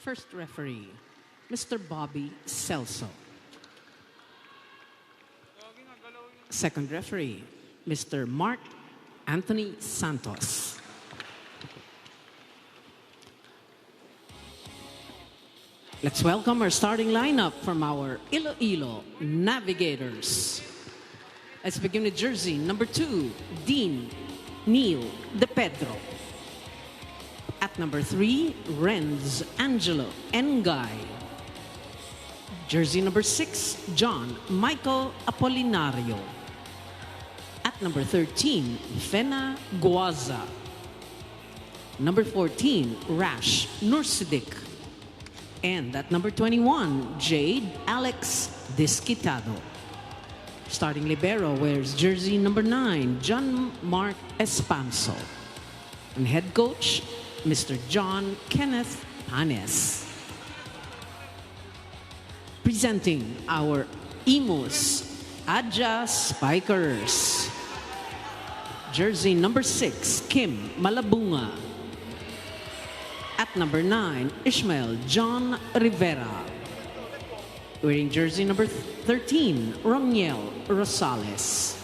First referee, Mr. Bobby Celso. Second referee, Mr. Mark Anthony Santos. Let's welcome our starting lineup from our Iloilo Navigators. Let's begin with jersey number 2, Dean Neil De Pedro. At number 3, Renz Angelo Engay. Jersey number 6, John Michael Apolinario. At number 13, Fena Guaza. Number 14, Rash Nursidik. And at number 21, Jade Alex Disquitado. Starting libero wears jersey number 9, John Mark Espanso. And head coach, Mr. John Kenneth Panes. Presenting our IMUS Adja Spikers. Jersey number 6, Kim Malabunga. At number 9, Ishmael John Rivera. Wearing jersey number 13, Roniel Rosales.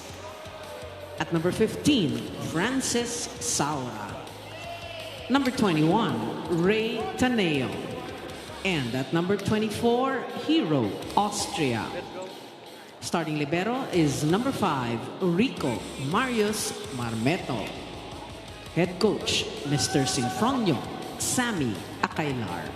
At number 15, Francis Saura. Number 21, Ray Taneo. And at number 24, Hero Austria. Starting libero is number 5, Rico Marius Marmeto. Head coach, Mr. Sinfronio Sammy Akailar.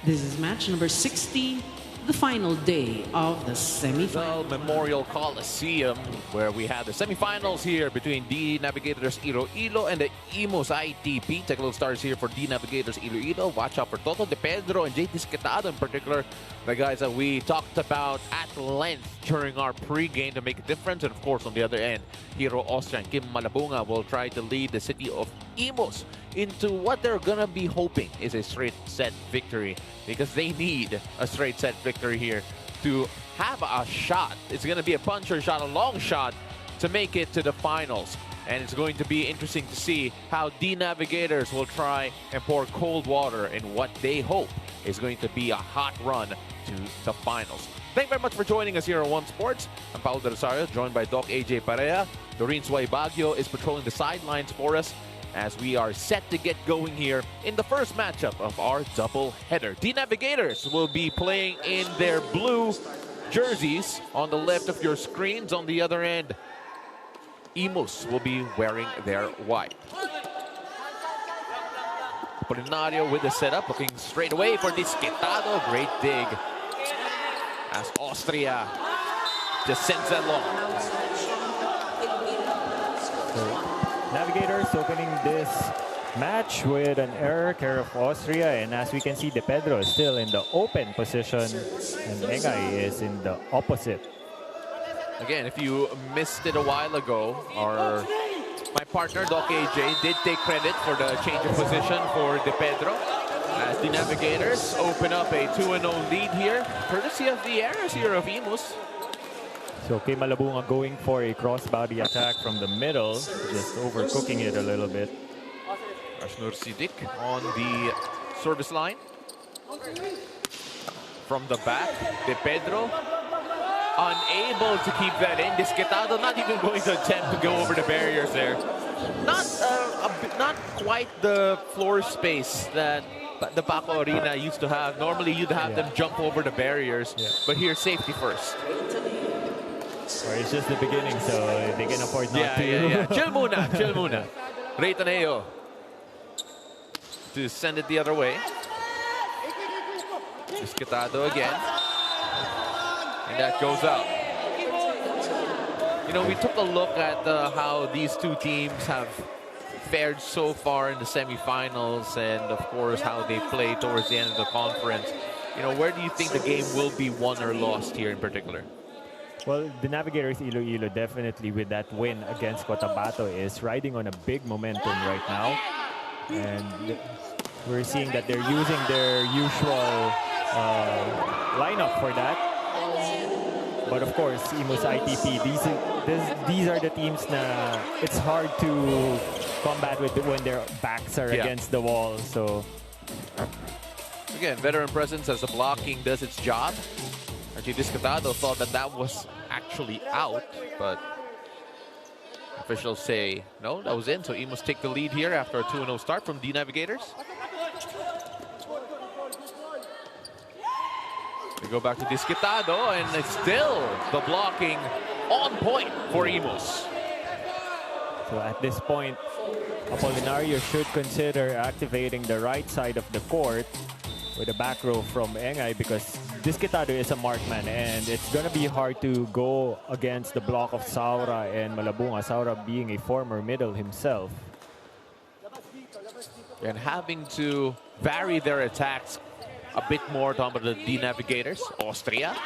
This is match number 60, the final day of the semifinal. Memorial Coliseum, where we have the semifinals here between D Navigators Iloilo and the IMUS ITP. Take a little stars here for D Navigators Iloilo. Watch out for Toto De Pedro and Jade Disquitado in particular, the guys that we talked about at length during our pre-game to make a difference. And of course, on the other end, Hero Austria and Kim Malabunga will try to lead the city of IMUS into what they're gonna be hoping is a straight set victory, because they need a straight set victory here to have a shot. It's gonna be a puncher shot, a long shot to make it to the finals. And it's going to be interesting to see how D Navigators will try and pour cold water in what they hope is going to be a hot run to the finals. Thank you very much for joining us here on One Sports. I'm Paolo De Rosario, joined by Doc AJ Parea. Doreen Suay Baguio is patrolling the sidelines for us as we are set to get going here in the first matchup of our double header. D Navigators will be playing in their blue jerseys on the left of your screens. On the other end, IMUS will be wearing their white. Polinario with the setup, looking straight away for Disquitado. Great dig as Austria just sends that long. Navigators opening this match with an error care of Austria, and as we can see, De Pedro is still in the open position and Engay is in the opposite. Again, if you missed it a while ago, my partner Doc AJ did take credit for the change of position for De Pedro as the Navigators open up a 2-0 lead here, courtesy of the errors here of IMUS. So Kim Malabunga going for a crossbody attack from the middle, just overcooking it a little bit. Ashnur Sidik on the service line. From the back, De Pedro unable to keep that in. Disquitado not even going to attempt to go over the barriers there. Not quite the floor space that the Paco Arena used to have. Normally you'd have them jump over the barriers, but here safety first. Or it's just the beginning, so they can afford not to. Yeah. Chill muna. Ray Taneo to send it the other way. Disquitado again. And that goes out. You know, we took a look at how these two teams have fared so far in the semifinals, and of course how they play towards the end of the conference. You know, where do you think the game will be won or lost here in particular? Well, the Navigators Iloilo definitely with that win against Cotabato is riding on a big momentum right now. And we're seeing that they're using their usual lineup for that. But of course, IMUS ITP, these are the teams na it's hard to combat with when their backs are against the wall. So Again, veteran presence as the blocking does its job. Actually, Discatado thought that that was actually out, but officials say no, that was in. So IMUS take the lead here after a 2-0 start from D Navigators. We go back to Discatado, and it's still the blocking on point for IMUS. So at this point, Apolinario should consider activating the right side of the court with a back row from Engay, because Discatado is a markman, and it's going to be hard to go against the block of Saura and Malabunga, Saura being a former middle himself. And having to vary their attacks a bit more, talking about the D Navigators. Austria.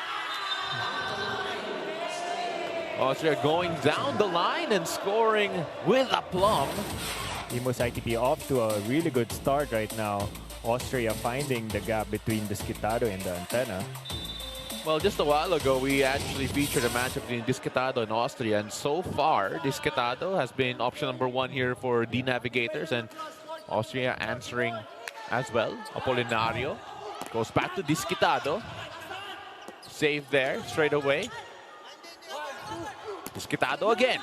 Austria going down the line and scoring with aplomb. IMUS ITP off to a really good start right now. Austria finding the gap between Discatado and the antenna. Well, just a while ago, we actually featured a matchup between Discatado and Austria, and so far, Discatado has been option number 1 here for D Navigators, and Austria answering as well. Apolinario goes back to Discatado. Save there straight away. Discatado again.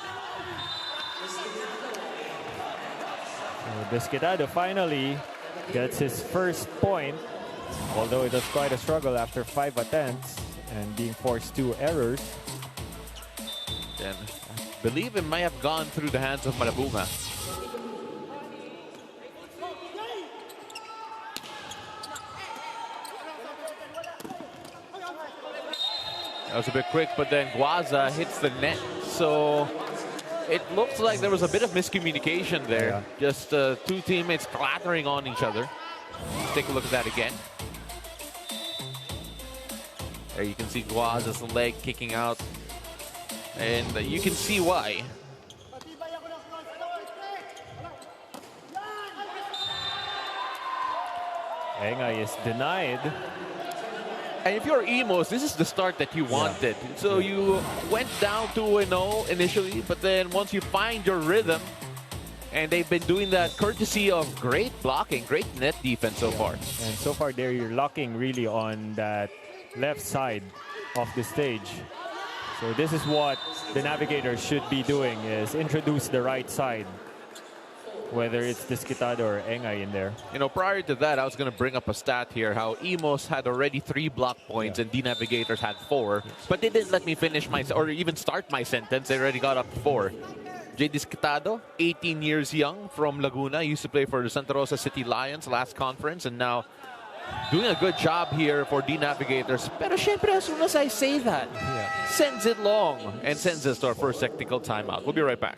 Discatado finally gets his first point, although it was quite a struggle after 5 attempts and being forced 2 errors. And I believe it might have gone through the hands of Malabunga. That was a bit quick, but then Guaza hits the net. So it looks like there was a bit of miscommunication there. Yeah. Just 2 teammates clattering on each other. Let's take a look at that again. There you can see Guaza's leg kicking out. And you can see why. Engay is denied. And if you're IMUS, this is the start that you wanted. So you went down 2-0 initially, but then once you find your rhythm, and they've been doing that courtesy of great blocking, great net defense so far. And so far they're locking really on that left side of the stage. So this is what the Navigators should be doing, is introduce the right side, whether it's Discatado or Engay in there. You know, prior to that, I was going to bring up a stat here, how IMUS had already 3 block points and D Navigators had 4. But they didn't let me finish my, or even start my sentence. They already got up to 4. J. Discatado, 18 years young, from Laguna. Used to play for the Santa Rosa City Lions last conference, and now doing a good job here for D Navigators. Pero syempre, as soon as I say that, sends it long and sends us to our first technical timeout. We'll be right back.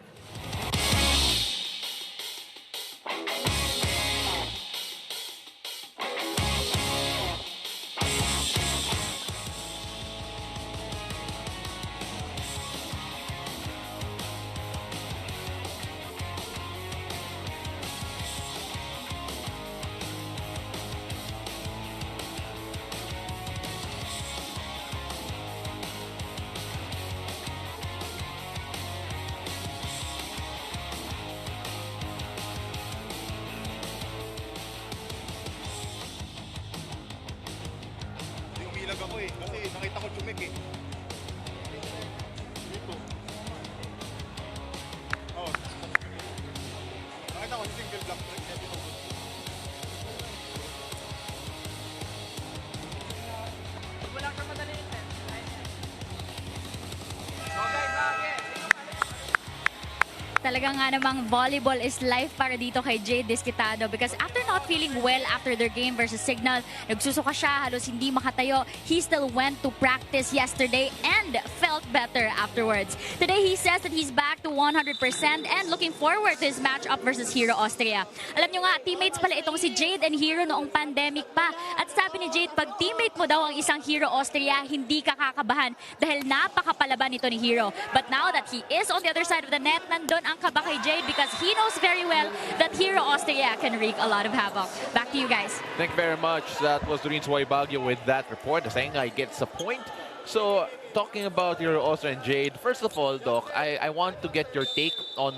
Talaga nga namang volleyball is life para dito kay Jay Discatado, because after not feeling well after their game versus Signal, nagsusuka siya, halos hindi makatayo. He still went to practice yesterday and felt better afterwards. Today, he says that he's back to 100% and looking forward to his matchup versus Hero Austria. Alam nyo nga, teammates pala itong si Jade and Hero noong pandemic pa. At sabi ni Jade, pag teammate mo daw ang isang Hero Austria, hindi ka kakabahan dahil napakapalaban nito ni Hero. But now that he is on the other side of the net, nandun ang kaba kay Jade, because he knows very well that Hero Austria can wreak a lot of havoc. Back to you guys. Thank you very much. That was Doreen Suwaybagyo with that report. The Engay gets a point. So talking about your Austrian Jade, first of all, Doc, I want to get your take on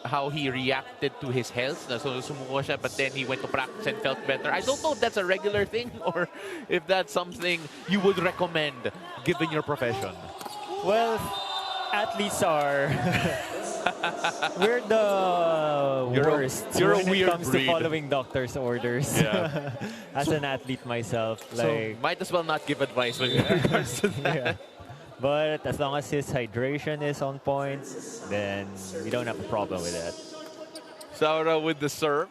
how he reacted to his health. So sumuko siya, but then he went to practice and felt better. I don't know if that's a regular thing or if that's something you would recommend given your profession. Well, athletes are... We're the worst you're a when it weird comes breed. to following doctor's orders. Yeah. As an athlete myself, So like... might as well not give advice with regards to that. Yeah. But as long as his hydration is on point, then we don't have a problem with that. Saura with the serve.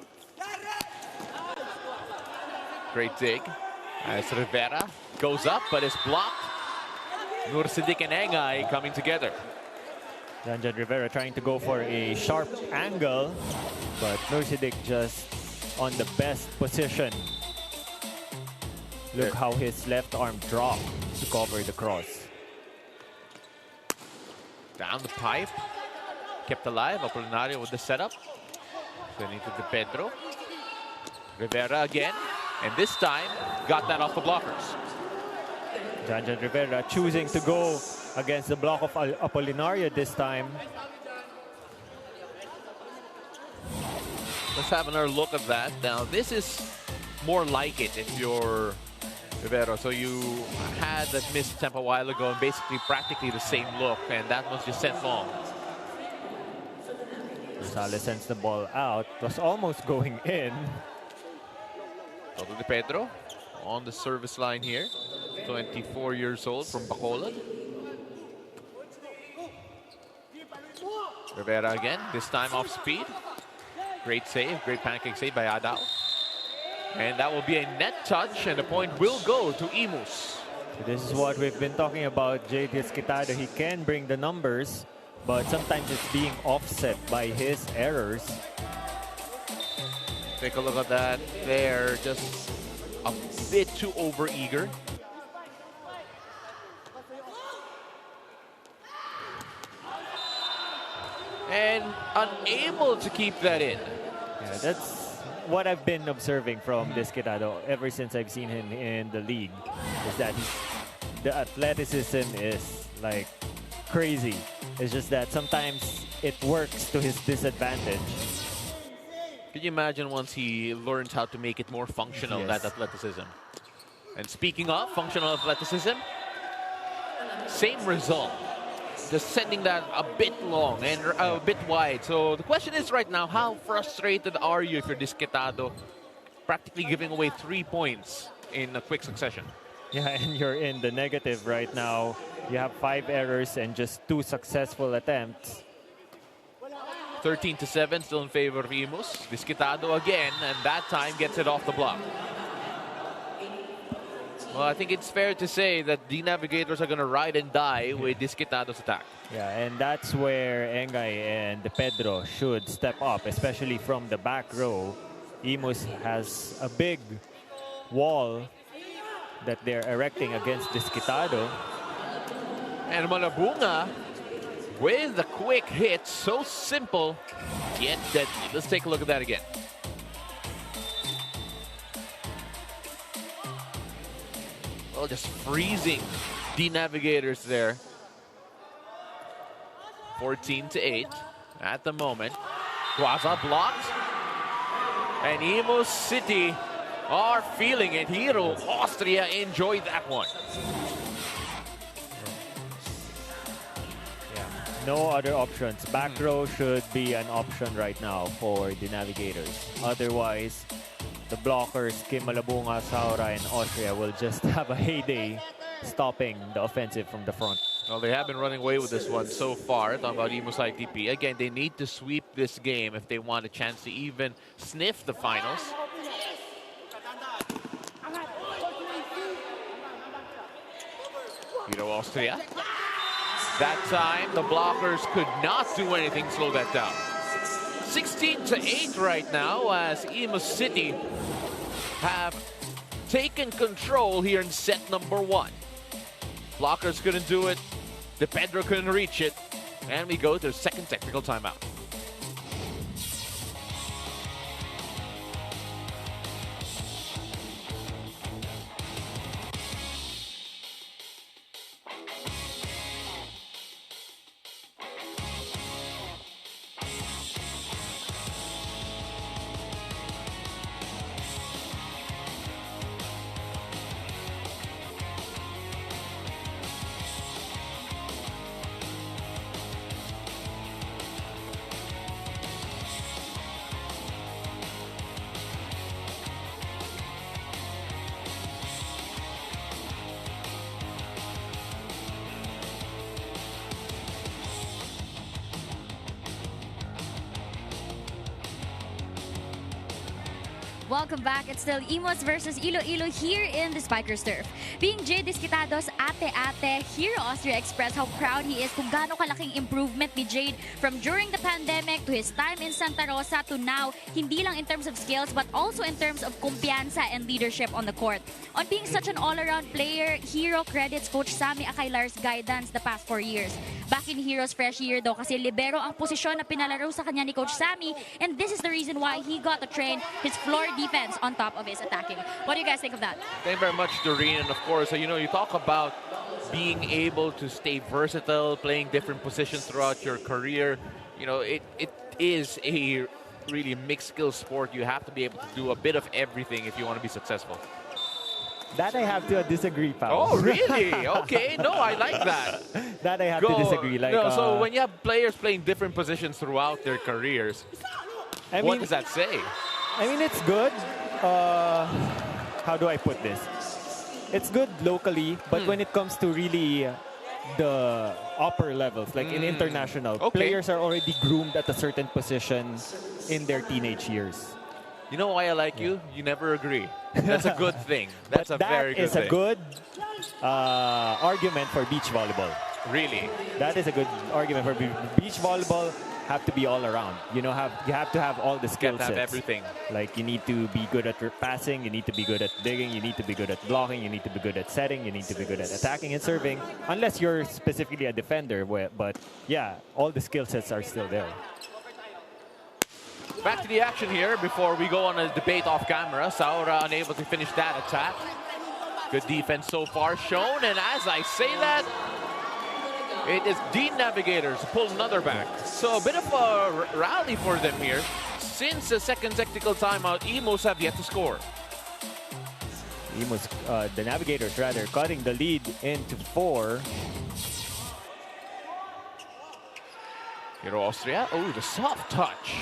Great dig. As Rivera goes up, but is blocked. Nursidik and Engay coming together. Janjan Rivera trying to go for a sharp angle, but Nursidik just on the best position. Look how his left arm dropped to cover the cross. Down the pipe. Kept alive. Apolinario with the setup. Sending to Pedro. Rivera again. And this time, got that off the blockers. Janjan Rivera choosing to go against the block of Apolinario this time. Let's have another look at that. Now, this is more like it if you're Rivera. So you had that missed attempt a while ago and basically practically the same look, and that was just sent long. Rosales sends the ball out. It was almost going in. Toto de Pedro on the service line here. 24 years old from Bacolod. Rivera again, this time off speed. Great save, great pancake save by Adao. And that will be a net touch, and the point will go to IMUS. So this is what we've been talking about, Jade Quitado. He can bring the numbers, but sometimes it's being offset by his errors. Take a look at that there, just a bit too over-eager. And unable to keep that in. Yeah, that's what I've been observing from this Quitado ever since I've seen him in the league, is that the athleticism is like crazy. It's just that sometimes it works to his disadvantage. Can you imagine once he learns how to make it more functional, Yes. that athleticism? And speaking of functional athleticism, same result. Just sending that a bit long and a bit wide. So the question is right now, how frustrated are you if you're this Quitado, practically giving away 3 points in a quick succession? Yeah, and you're in the negative right now. You have 5 errors and just 2 successful attempts. 13-7, still in favor of IMUS. Disquitado again, and that time gets it off the block. Well, I think it's fair to say that the Navigators are going to ride and die with Disquitado's attack. Yeah, and that's where Engay and Pedro should step up, especially from the back row. IMUS has a big wall that they're erecting against Disquitado. And Malabunga with the quick hit, so simple yet deadly. Let's take a look at that again. Well, just freezing the Navigators there. 14-8 at the moment. Guaza blocked. And IMUS City are feeling it. Hero Austria enjoyed that one. No other options. Back row should be an option right now for the Navigators. Otherwise, the blockers, Kim Malabunga, Saura, and Austria will just have a heyday stopping the offensive from the front. Well, they have been running away with this one so far. Talking about IMUS ITP. Again, they need to sweep this game if they want a chance to even sniff the finals. Hero Austria. That time, the blockers could not do anything to slow that down. 16-8 right now as IMUS City have taken control here in set number 1. Blockers couldn't do it. De Pedro couldn't reach it. And we go to the second technical timeout. Welcome back. It's still IMUS versus Iloilo here in the Spikers turf. Being Jay Disquitado's ate-ate, Hero Austria expressed how proud he is kung gaano kalaking improvement ni Jade from during the pandemic to his time in Santa Rosa to now, hindi lang in terms of skills but also in terms of kumpiyansa and leadership on the court. On being such an all-around player, Hero credits Coach Sammy Acailar's guidance the past 4 years. Back in Hero's fresh year daw kasi libero ang posisyon na pinalaro sa kanya ni Coach Sammy, and this is the reason why he got to train his floor defense on top of his attacking. What do you guys think of that? Thank you very much, Doreen. And of course, you talk about being able to stay versatile, playing different positions throughout your career. It is a really mixed skill sport. You have to be able to do a bit of everything if you want to be successful. That I have to disagree, pal. Oh, really? Okay. No, I like that. That I have to disagree. So when you have players playing different positions throughout their careers, what does that say? I mean, it's good. How do I put this? It's good locally, but when it comes to really the upper levels, like in international, players are already groomed at a certain position in their teenage years. You know why I like you? You never agree. That's a good thing. That's a very good thing. That is a good argument for beach volleyball. Really? That is a good argument for beach volleyball. Have to be all around. You have to have all the skill sets. You have everything. Like you need to be good at passing, you need to be good at digging, you need to be good at blocking, you need to be good at setting, you need to be good at attacking and serving. Unless you're specifically a defender, but yeah, all the skill sets are still there. Back to the action here before we go on a debate off camera. Saura unable to finish that attack. Good defense so far shown, and as I say that, it is the Navigators pull another back. So a bit of a rally for them here. Since the second technical timeout, IMUS have yet to score. IMUS, the Navigators rather, cutting the lead into 4. Hero Austria, the soft touch.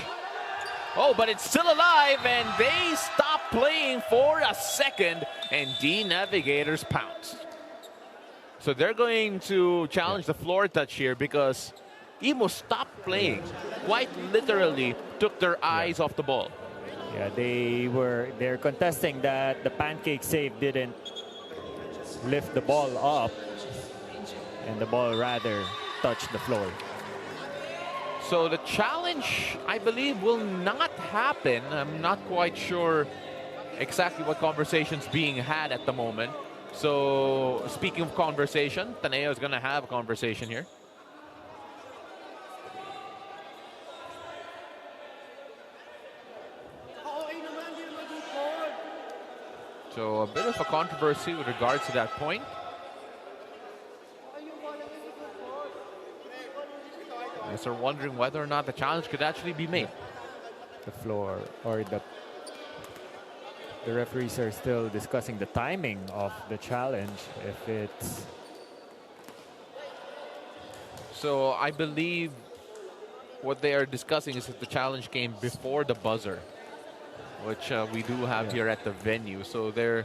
Oh, but it's still alive, and they stop playing for a second, and the Navigators pounce. So they're going to challenge the floor touch here because IMUS stopped playing. Quite literally took their eyes off the ball. Yeah, they're contesting that the pancake save didn't lift the ball up, and the ball rather touched the floor. So the challenge, I believe, will not happen. I'm not quite sure exactly what conversation's being had at the moment. So speaking of conversation, Taneo is going to have a conversation here. So a bit of a controversy with regards to that point. Yes, they're wondering whether or not the challenge could actually be made. The floor or the referees are still discussing the timing of the challenge. If it's so, I believe what they are discussing is if the challenge came before the buzzer, which we do have here at the venue. So they're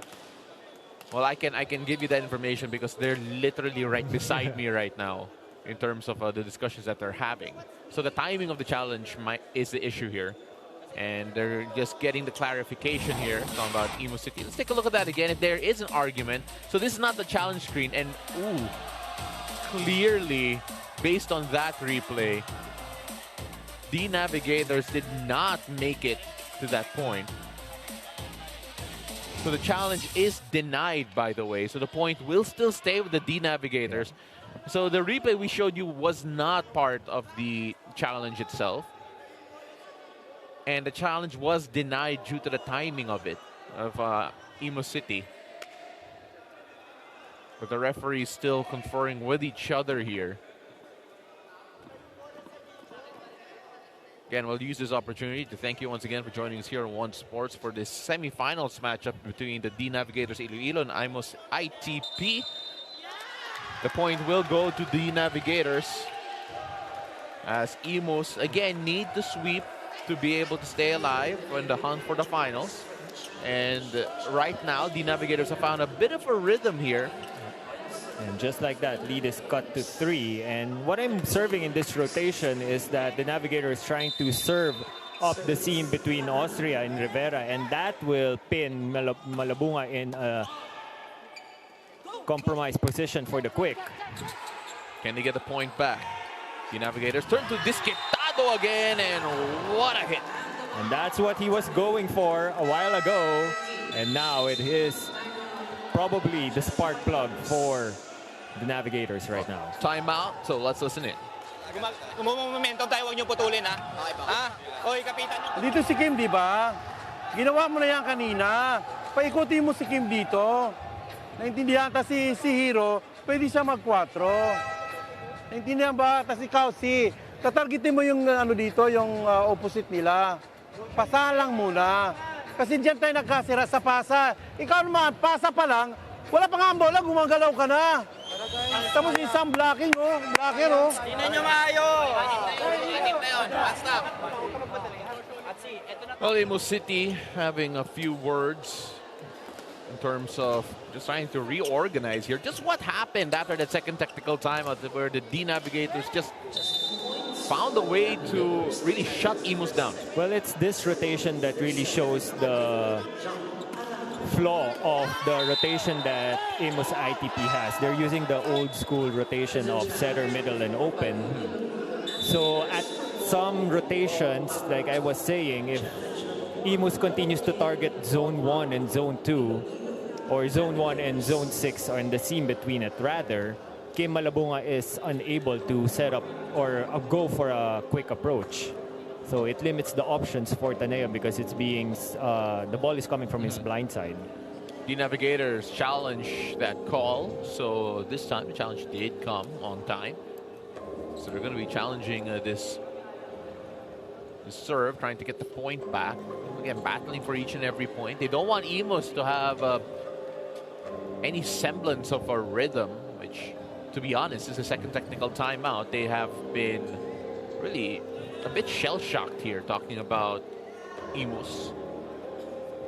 I can give you that information because they're literally right beside me right now in terms of the discussions that they're having. So the timing of the challenge is the issue here. And they're just getting the clarification here talking about IMUS City. Let's take a look at that again if there is an argument. So this is not the challenge screen, and clearly based on that replay, the Navigators did not make it to that point. So the challenge is denied, by the way. So the point will still stay with the D Navigators. So the replay we showed you was not part of the challenge itself. And the challenge was denied due to the timing of it, of IMUS City. But the referee is still conferring with each other here. Again, we'll use this opportunity to thank you once again for joining us here on One Sports for this semifinals matchup between the D Navigators Iloilo and IMUS ITP. The point will go to D Navigators as IMUS again need to sweep to be able to stay alive in the hunt for the finals. And right now, the Navigators have found a bit of a rhythm here. And just like that, lead is cut to 3. And what I'm observing in this rotation is that the Navigator is trying to serve up the seam between Austria and Rivera, and that will pin Malabunga in a compromised position for the quick. Can they get the point back? The Navigators turn to Disquitado again, and what a hit. And that's what he was going for a while ago, and now it is probably the spark plug for the Navigators right now. Timeout, so let's listen in. Momentum tayo, huwag niyo putulin, ha? Ha? Oy, kapitan niyo. Dito si Kim, di ba? Ginawa mo na yan kanina. Paikutin mo si Kim dito. Naintindihan ta si Hero, pwede siya mag-4. Naintindihan ba? Tas ikaw tatargetin mo yung ano dito, yung opposite nila. Pasa lang muna. Kasi diyan tayo nagkasira sa pasa. Ikaw naman, pasa pa lang, wala pa nga ang bola, gumagalaw ka na. Tapos isang blocking, oh. Blocker, oh. Tingnan niyo maayos. Well, IMUS City having a few words in terms of just trying to reorganize here. Just what happened after that second technical timeout where the D Navigators just found a way to really shut IMUS down? Well, it's this rotation that really shows the flaw of the rotation that IMUS ITP has. They're using the old school rotation of center, middle, and open. So at some rotations, like I was saying, if IMUS continues to target zone 1 and zone 2, or zone 1 and zone 6 are in the seam between it rather, Kim Malabunga is unable to set up or go for a quick approach. So it limits the options for Taneo because it's being the ball is coming from his blind side. The Navigators challenge that call, so this time the challenge did come on time. So they're going to be challenging this serve, trying to get the point back. Again, battling for each and every point. They don't want IMUS to have any semblance of a rhythm, which, to be honest, is a second technical timeout. They have been really a bit shell-shocked here, talking about IMUS.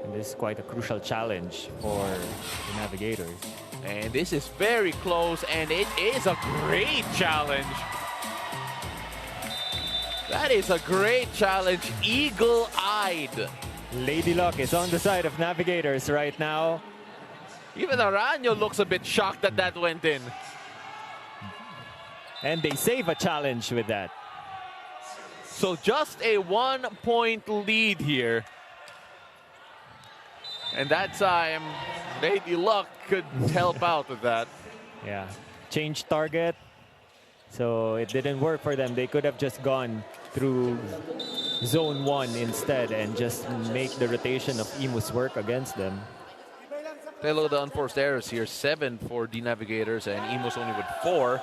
And this is quite a crucial challenge for the Navigators. And this is very close, and it is a great challenge. That is a great challenge, eagle-eyed. Lady Luck is on the side of Navigators right now. Even Aranyo looks a bit shocked that that went in. And they save a challenge with that. So just a 1-point lead here. And that time, Lady Luck could help out with that. Yeah, change target. So it didn't work for them. They could have just gone through zone 1 instead and just make the rotation of IMUS work against them. Take a look at the unforced errors here. 7 for the Navigators and IMUS only with 4.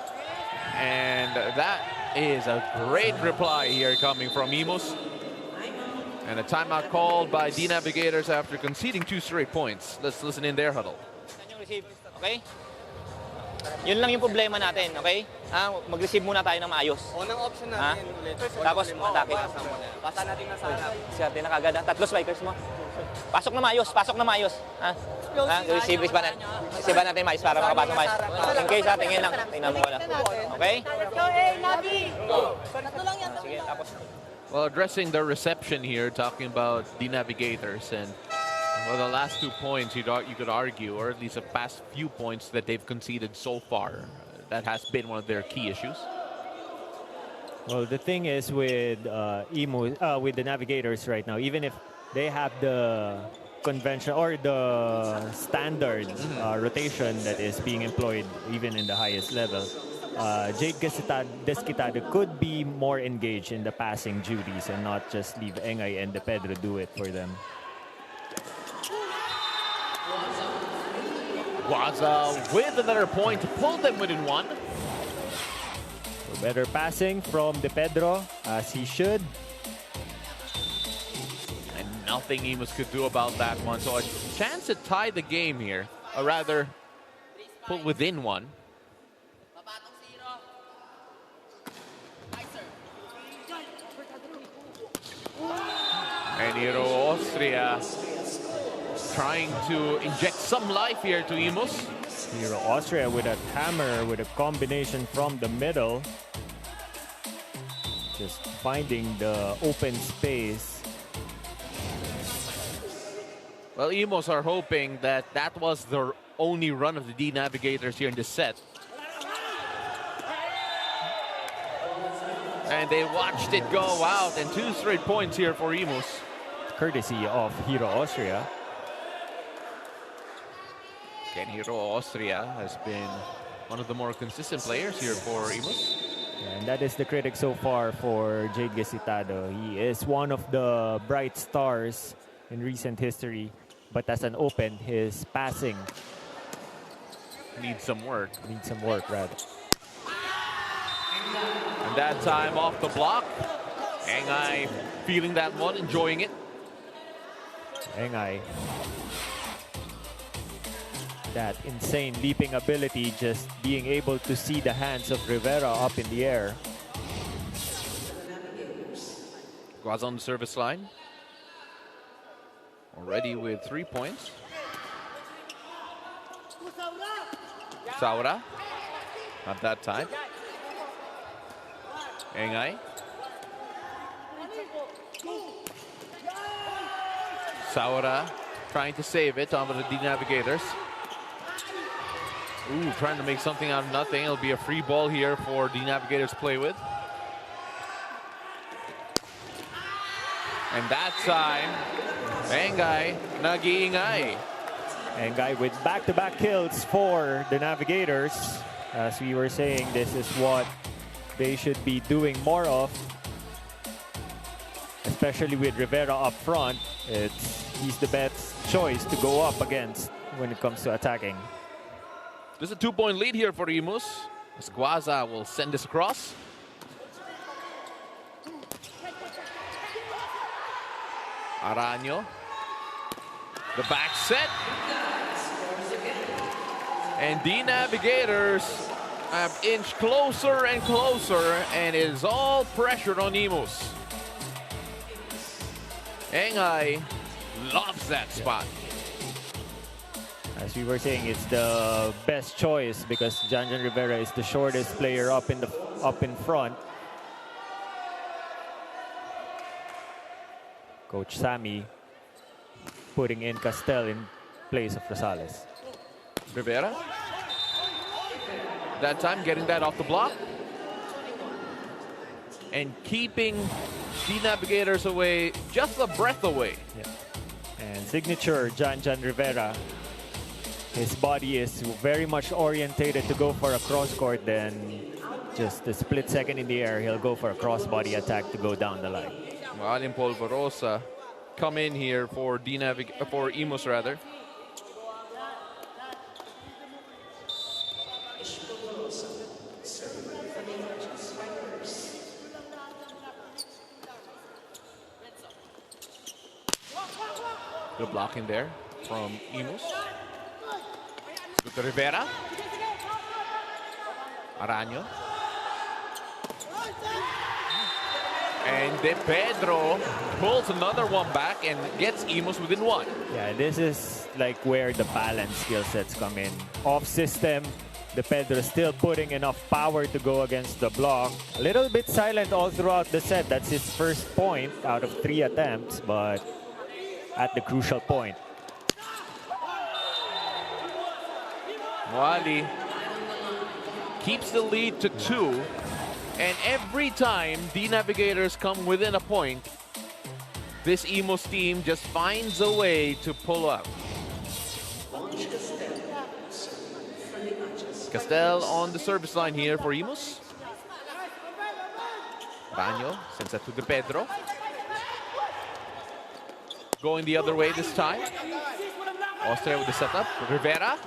And that is a great reply here coming from IMUS. And a timeout called by the Navigators after conceding 2 straight points. Let's listen in their huddle. Okay? Yun lang yung problema natin, okay? Mag-receive muna tayo ng maayos. Unang option natin ulit. Tapos, atake. Basta natin na sana. Swerte na kagad. Tatlo spikers mo. Pasok na maayos, pasok na maayos. Receive ba natin? Receive ba natin maayos para makapasok maayos? In case, tingin lang. Tingnan mo wala. Okay? Sige, tapos. Well, addressing the reception here, talking about the Navigators, and well, the last 2 points you could argue, or at least the past few points that they've conceded so far, that has been one of their key issues. Well, the thing is with with the Navigators right now, even if they have the convention or the standard rotation that is being employed even in the highest level, Jake Desquitado could be more engaged in the passing duties and not just leave Engay and De Pedro do it for them. Waza with another point to pull them within 1. So better passing from De Pedro, as he should. And nothing IMUS could do about that one. So a chance to tie the game here, or rather, pull within 1. And Hero Austria trying to inject some life here to IMUS. Hero Austria with a hammer, with a combination from the middle. Just finding the open space Well, IMUS are hoping that that was the only run of the D Navigators here in this set. And they watched it go out, and 2 straight points here for IMUS. Courtesy of Hero Austria. Again, Hero Austria has been one of the more consistent players here for IMUS. And that is the critic so far for Jade Gesitado. He is one of the bright stars in recent history, but as an open, his passing Needs some work. needs some work, rather. And that time off the block. Engay feeling that one, enjoying it. Engay. That insane leaping ability, just being able to see the hands of Rivera up in the air. Guaz on the service line. Already with 3 points. Saura. Not that time. Engay. Saura trying to save it on the D Navigators. Ooh, trying to make something out of nothing. It'll be a free ball here for D Navigators to play with. And that time, Engay, nag-iingay. Engay with back-to-back kills for the Navigators. As we were saying, this is what they should be doing more of. Especially with Rivera up front. He's the best choice to go up against when it comes to attacking. There's a 2-point lead here for IMUS. Esquaza will send this across. Araño. The back set. And D Navigators have inched closer and closer, and it is all pressured on IMUS. Engay loves that spot. As we were saying, it's the best choice because Janjan Rivera is the shortest player up in front. Coach Sammy putting in Castel in place of Rosales. Rivera. That time getting that off the block. And keeping the Navigators away, just a breath away. Yeah. And signature Janjan Rivera. His body is very much orientated to go for a cross court, then just a split second in the air, he'll go for a crossbody attack to go down the line. Alim Polvorosa come in here for for IMUS rather. Good blocking there from IMUS. Good to Rivera. Araño. And De Pedro pulls another one back and gets IMUS within 1. Yeah, this is like where the balance skill sets come in. Off system, De Pedro still putting enough power to go against the block. A little bit silent all throughout the set. That's his first point out of 3 attempts, but at the crucial point. Wally keeps the lead to 2. And every time the Navigators come within a point, this IMUS team just finds a way to pull up. Castel on the service line here for IMUS. Baño sends that to De Pedro. Going the other way this time. Austria with the setup. Rivera.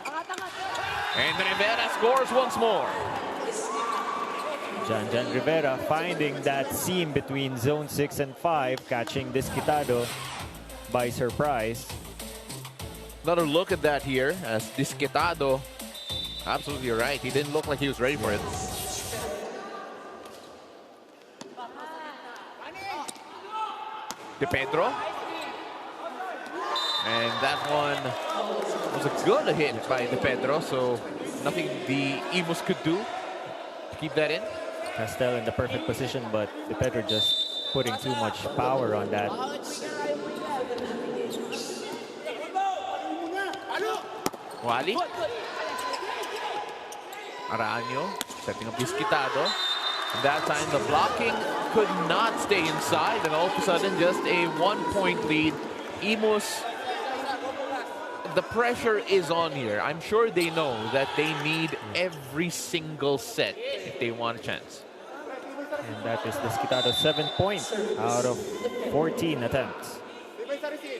And Rivera scores once more. Janjan Rivera finding that seam between zone 6 and 5, catching Disquitado by surprise. Another look at that here as Disquitado, absolutely right. He didn't look like he was ready for it. De Pedro. And that one was a good hit by De Pedro, so nothing the IMUS could do to keep that in. Castel in the perfect position, but De Pedro just putting too much power on that. Wally. Aranyo setting up Disquitado. That time the blocking could not stay inside, and all of a sudden just a 1-point lead. IMUS, the pressure is on here. I'm sure they know that they need every single set if they want a chance. And that is Disquitado 7 points out of 14 attempts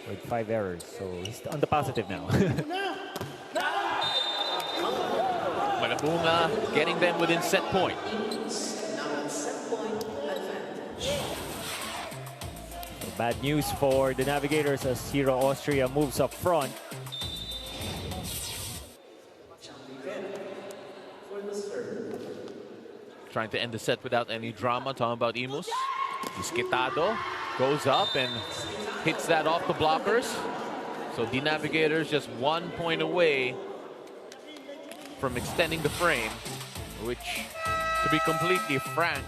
with 5 errors. So he's on the positive now. Malabunga getting them within set point. So bad news for the Navigators as Hero Austria moves up front. Trying to end the set without any drama. Talking about IMUS. Disquitado goes up and hits that off the blockers. So the Navigators just 1 point away from extending the frame, which, to be completely frank,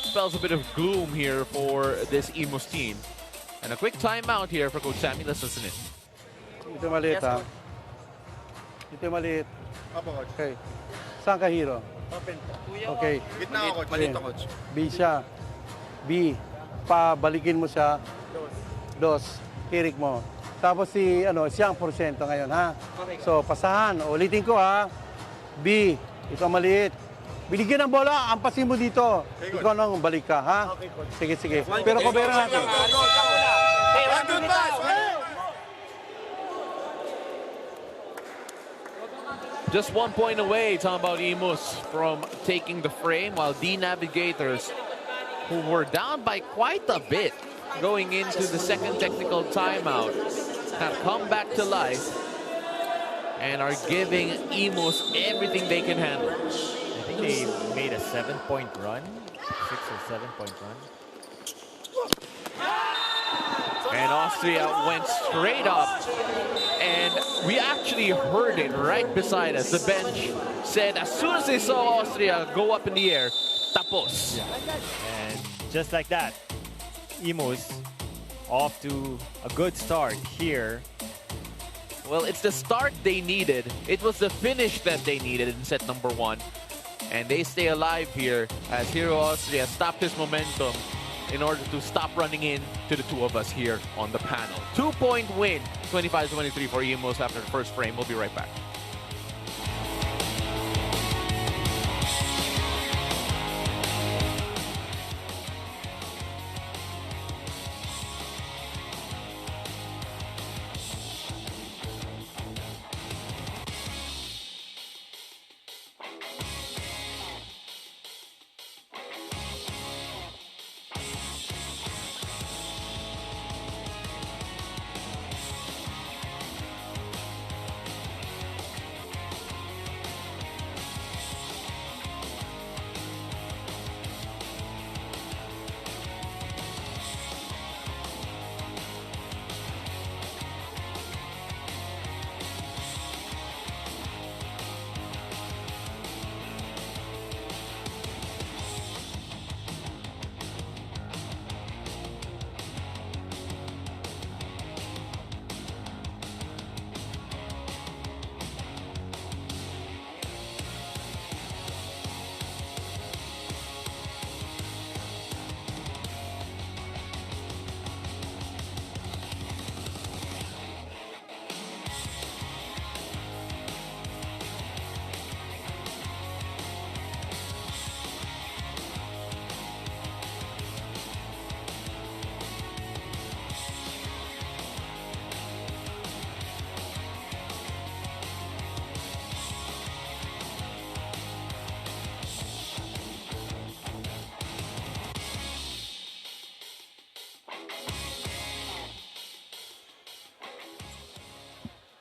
spells a bit of gloom here for this IMUS team. And a quick timeout here for Coach Sammy. Let's listen in. Ito maliit, ha? Ito maliit. Okay. Saan ka, Hero? Okay. Gitna ako, coach. Malito, coach. B siya. B. Pabalikin mo siya. Dos. Kirik mo. Tapos siyang porsyento ngayon, ha? So, pasahan. Ulitin ko, ha? B. Ikaw maliit. Binigyan ng bola, ampasin mo dito. Ikaw nang balik ka, ha? Sige, sige. Pero kobera natin. Just 1 point away, talking about IMUS, from taking the frame, while the Navigators, who were down by quite a bit going into the second technical timeout, have come back to life and are giving IMUS everything they can handle. I think they made a 7-point run, 6 or 7-point run. And Austria went straight up, and we actually heard it right beside us. The bench said as soon as they saw Austria go up in the air, tapos. And just like that, IMUS off to a good start here. Well, it's the start they needed. It was the finish that they needed in set number 1. And they stay alive here as Hero Austria stopped his momentum in order to stop running in to the two of us here on the panel. 2-point win, 25-23 for IMUS after the first frame. We'll be right back.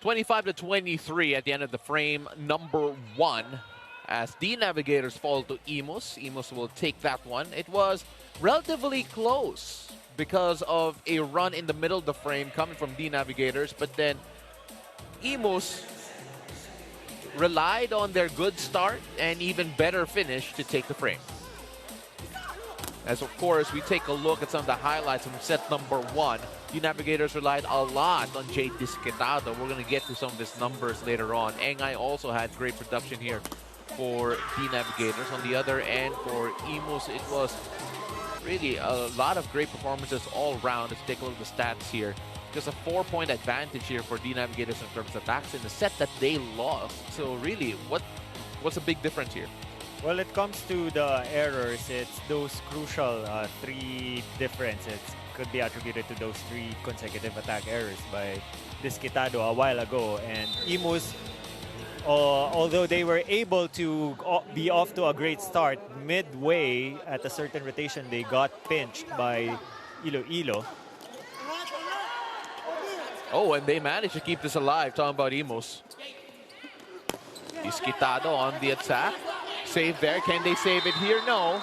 (25-23) at the end of the frame number 1 as the Navigators fall to IMUS. IMUS will take that one. It was relatively close because of a run in the middle of the frame coming from the Navigators, but then IMUS relied on their good start and even better finish to take the frame. As of course we take a look at some of the highlights from set number 1. the Navigators relied a lot on Jade Disquetado. We're going to get to some of his numbers later on. Engay also had great production here for the Navigators. On the other end, for IMUS, it was really a lot of great performances all around. Let's take a look at the stats here. Just a 4-point advantage here for the Navigators in terms of attacks in the set that they lost. So really, what's a big difference here? Well, it comes to the errors. It's those crucial 3 differences could be attributed to those 3 consecutive attack errors by Disquetado a while ago. And IMUS, although they were able to be off to a great start, midway at a certain rotation, they got pinched by Iloilo. Oh, and they managed to keep this alive. Talking about IMUS. Disquetado on the attack. Save there. Can they save it here? No.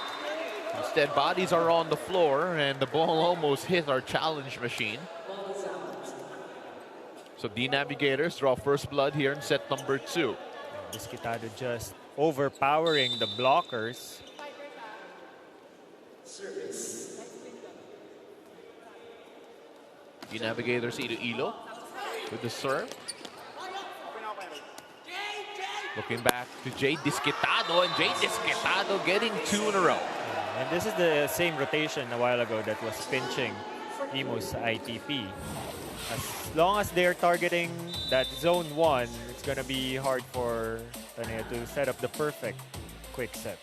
Instead, bodies are on the floor, and the ball almost hit our challenge machine. So the Navigators draw first blood here in set number 2. Disquetado just overpowering the blockers. The Navigators Iloilo with the serve. Looking back to Jade Disquetado, and Jade Disquetado getting 2 in a row. And this is the same rotation a while ago that was pinching IMUS ITP. As long as they're targeting that zone 1, it's going to be hard for Tanea to set up the perfect quick set.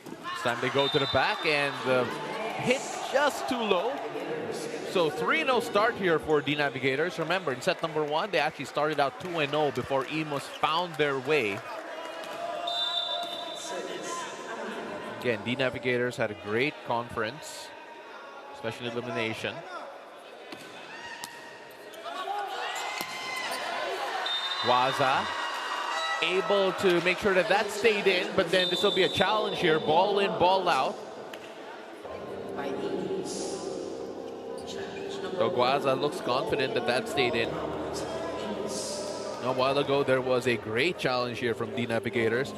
This time they go to the back, and the hit just too low. So 3-0 start here for the Navigators. Remember, in set number 1, they actually started out 2-0 before IMUS found their way. Again, the Navigators had a great conference, especially elimination. Waza able to make sure that that stayed in, but then this will be a challenge here. Ball in, ball out. So Guaza looks confident that that stayed in. A while ago, there was a great challenge here from the Navigators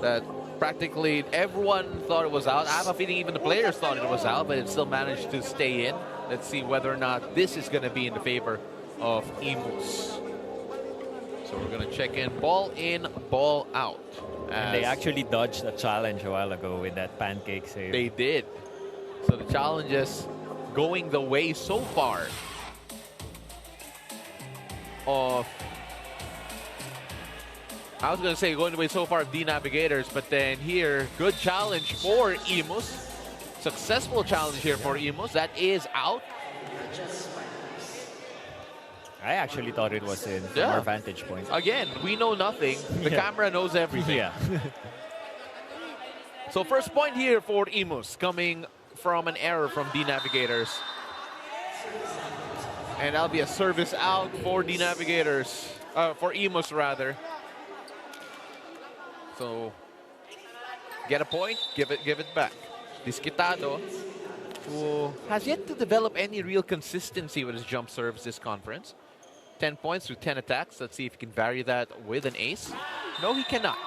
that practically everyone thought it was out. I have a feeling even the players thought it was out, but it still managed to stay in. Let's see whether or not this is going to be in the favor of IMUS. So we're going to check in. Ball in, ball out. And they actually dodged a challenge a while ago with that pancake save. They did. So the challenges going the way so far of, I was going to say going the way so far of the Navigators, but then here, good challenge for IMUS. Successful challenge here for IMUS. That is out. I actually thought it was in from our vantage point. Again, we know nothing. The camera knows everything. Yeah. So first point here for IMUS coming from an error from the Navigators. And that'll be a service out for the Navigators, for IMUS rather. So get a point, give it back. Disquetado, who has yet to develop any real consistency with his jump serves this conference. 10 points through 10 attacks. Let's see if he can vary that with an ace. No, he cannot.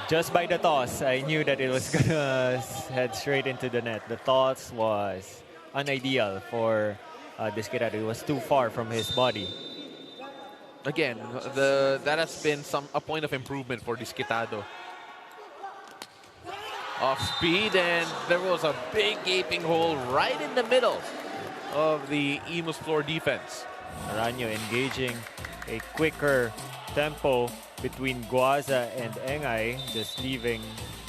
Just by the toss, I knew that it was gonna head straight into the net. The toss was unideal for Disquetado. It was too far from his body. Again, that has been a point of improvement for Disquetado. Off speed, and there was a big gaping hole right in the middle of the IMUS floor defense. Aranyo engaging a quicker tempo between Guaza and Engay, just leaving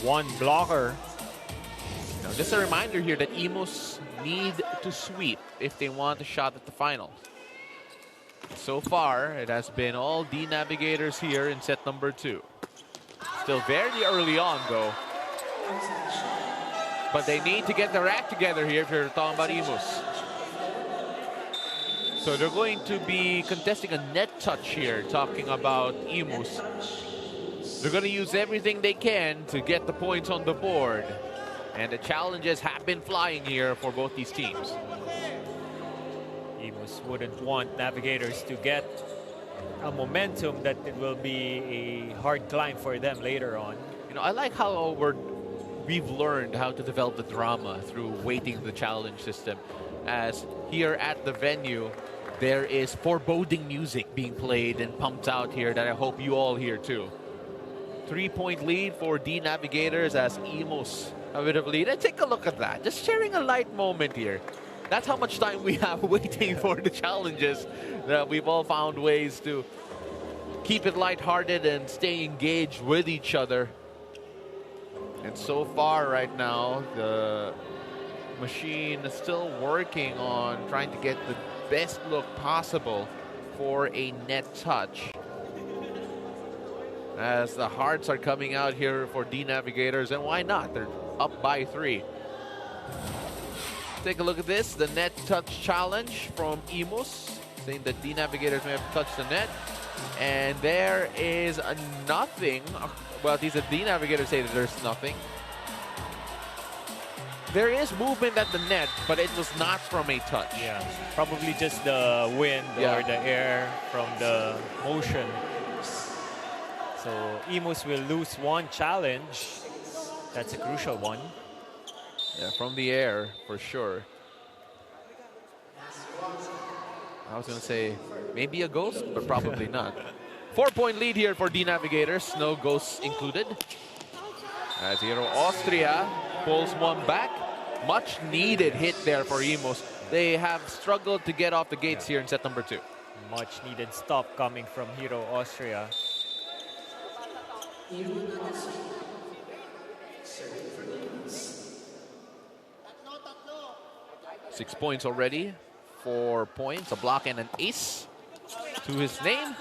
one blocker. Now, just a reminder here that IMUS need to sweep if they want a shot at the finals. So far, it has been all the Navigators here in set number 2. Still very early on, though. But they need to get their act together here if you're talking about IMUS. So they're going to be contesting a net touch here, talking about IMUS. They're going to use everything they can to get the points on the board. And the challenges have been flying here for both these teams. IMUS wouldn't want Navigators to get a momentum that it will be a hard climb for them later on. You know, I like how we're we've learned how to develop the drama through waiting the challenge system. As here at the venue, there is foreboding music being played and pumped out here that I hope you all hear too. 3-point lead for D Navigators as IMUS a bit of a lead. And take a look at that. Just sharing a light moment here. That's how much time we have waiting for the challenges. We've all found ways to keep it lighthearted and stay engaged with each other. And so far right now, the machine is still working on trying to get the best look possible for a net touch. As the hearts are coming out here for D Navigators, and why not? They're up by 3. Take a look at this, the net touch challenge from IMUS, saying that D Navigators may have touched the net. And there is a nothing. Well, these are D Navigators say that there's nothing. There is movement at the net, but it was not from a touch. Yeah, probably just the wind or the air from the motion. So IMUS will lose one challenge. That's a crucial one. Yeah, from the air, for sure. I was going to say maybe a ghost, but probably not. 4-point lead here for D Navigators. No ghosts included. As Hero Austria pulls one back. Much needed hit there for IMUS. They have struggled to get off the gates here in set number 2. Much needed stop coming from Hero Austria. 6 points already. 4 points, a block and an ace to his name.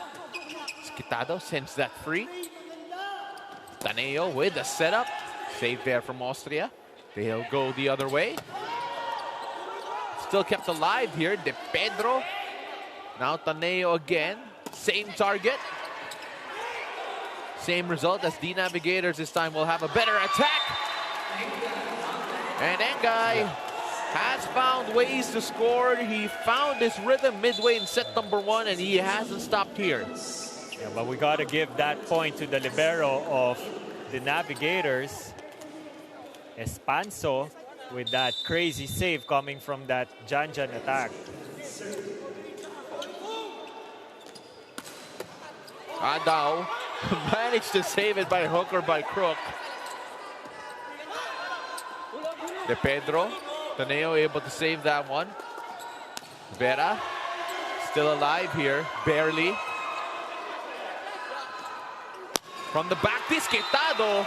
Skitado sends that free. Taneo with the setup. Save there from Austria. They'll go the other way. Still kept alive here. De Pedro. Now Taneo again. Same target. Same result as D Navigators this time will have a better attack. And Engay has found ways to score. He found his rhythm midway in set number 1, and he hasn't stopped here. Yeah, but we got to give that point to the libero of the Navigators. Espanso with that crazy save coming from that Janjan attack. Adao managed to save it by hook or by crook. De Pedro, Taneo able to save that one. Vera still alive here, barely. From the back, Disquitado.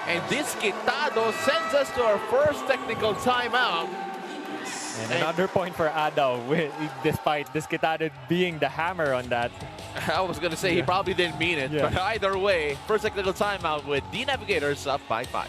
And Disquitado sends us to our first technical timeout. And another point for Adao, despite Disquitado being the hammer on that. I was going to say he probably didn't mean it, but either way, first technical timeout with D Navigators up by 5.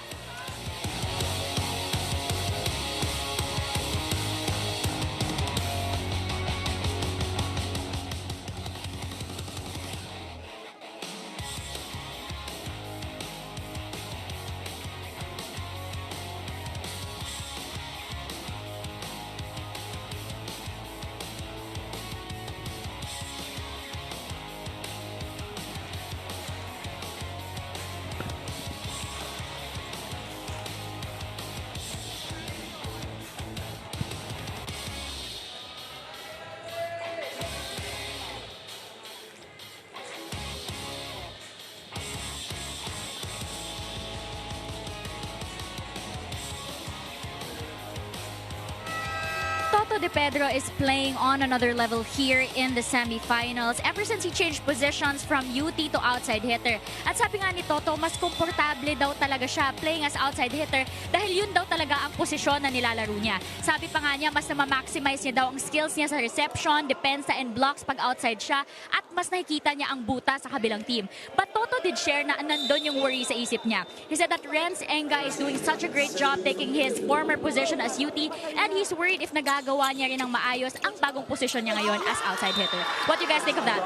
De Pedro is playing on another level here in the semifinals ever since he changed positions from UT to outside hitter. At sabi nga ni Toto, mas komportable daw talaga siya playing as outside hitter dahil yun daw talaga ang posisyon na nilalaro niya. Sabi pa nga niya, mas na-maximize niya daw ang skills niya sa reception, depensa, and blocks pag outside siya at mas nakikita niya ang buta sa kabilang team. But Toto did share na nandun yung worry sa isip niya. He said that Renz Engay is doing such a great job taking his former position as UT and he's worried if nagagawa niya rin ng maayos ang bagong posisyon niya ngayon as outside hitter. What do you guys think of that?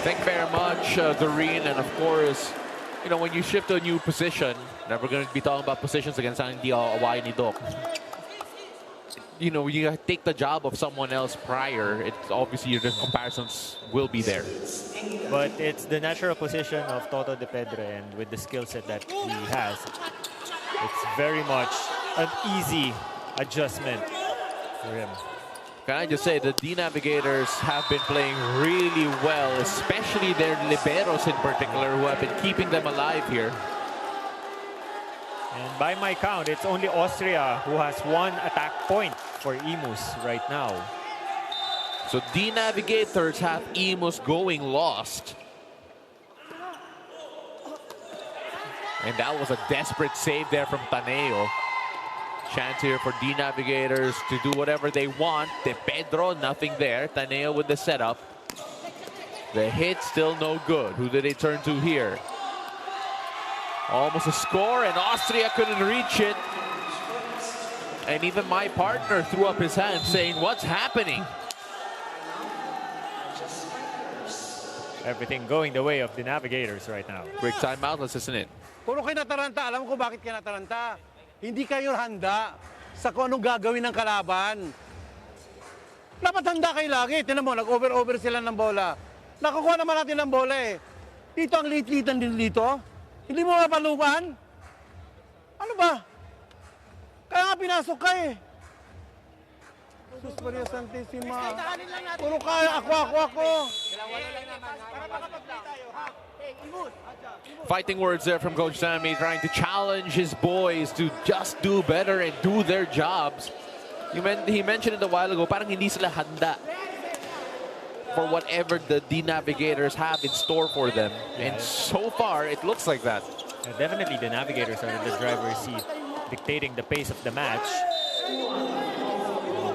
Thank you very much, Doreen. And of course, you know, when you shift to a new position, never going to be talking about positions against ang hindi away ni Doc. you know, you take the job of someone else prior, it's obviously the comparisons will be there. But it's the natural position of Toto De Pedro, and with the skill set that he has, it's very much an easy adjustment for him. Can I just say the D Navigators have been playing really well, especially their liberos in particular, who have been keeping them alive here. And by my count, it's only Austria who has one attack point for IMUS right now. So D Navigators have IMUS going lost. And that was a desperate save there from Taneo. Chance here for D Navigators to do whatever they want. De Pedro, nothing there. Taneo with the setup. The hit still no good. Who did they turn to here? Almost a score, and Austria couldn't reach it. And even my partner threw up his hand saying, what's happening? Everything going the way of the Navigators right now. Quick timeout, let's listen in. Puro kayo nataranta. Alam ko bakit kayo nataranta. Hindi kayo handa sa kung anong gagawin ng kalaban. Dapat handa kayo lagi. Tinan mo, nag-over-over sila ng bola. Nakakuha naman natin ng bola eh. Dito ang lit-litan din dito. Hindi mo mapaluban? Ano ba? Kaya nga pinasok ka eh. Sus Maria Santissima. Puro kaya ako. Fighting words there from Coach Sammy, trying to challenge his boys to just do better and do their jobs. He mentioned it a while ago, parang hindi sila handa for whatever the D Navigators have in store for them. And so far, it looks like that. Definitely the Navigators are in the driver's seat, dictating the pace of the match.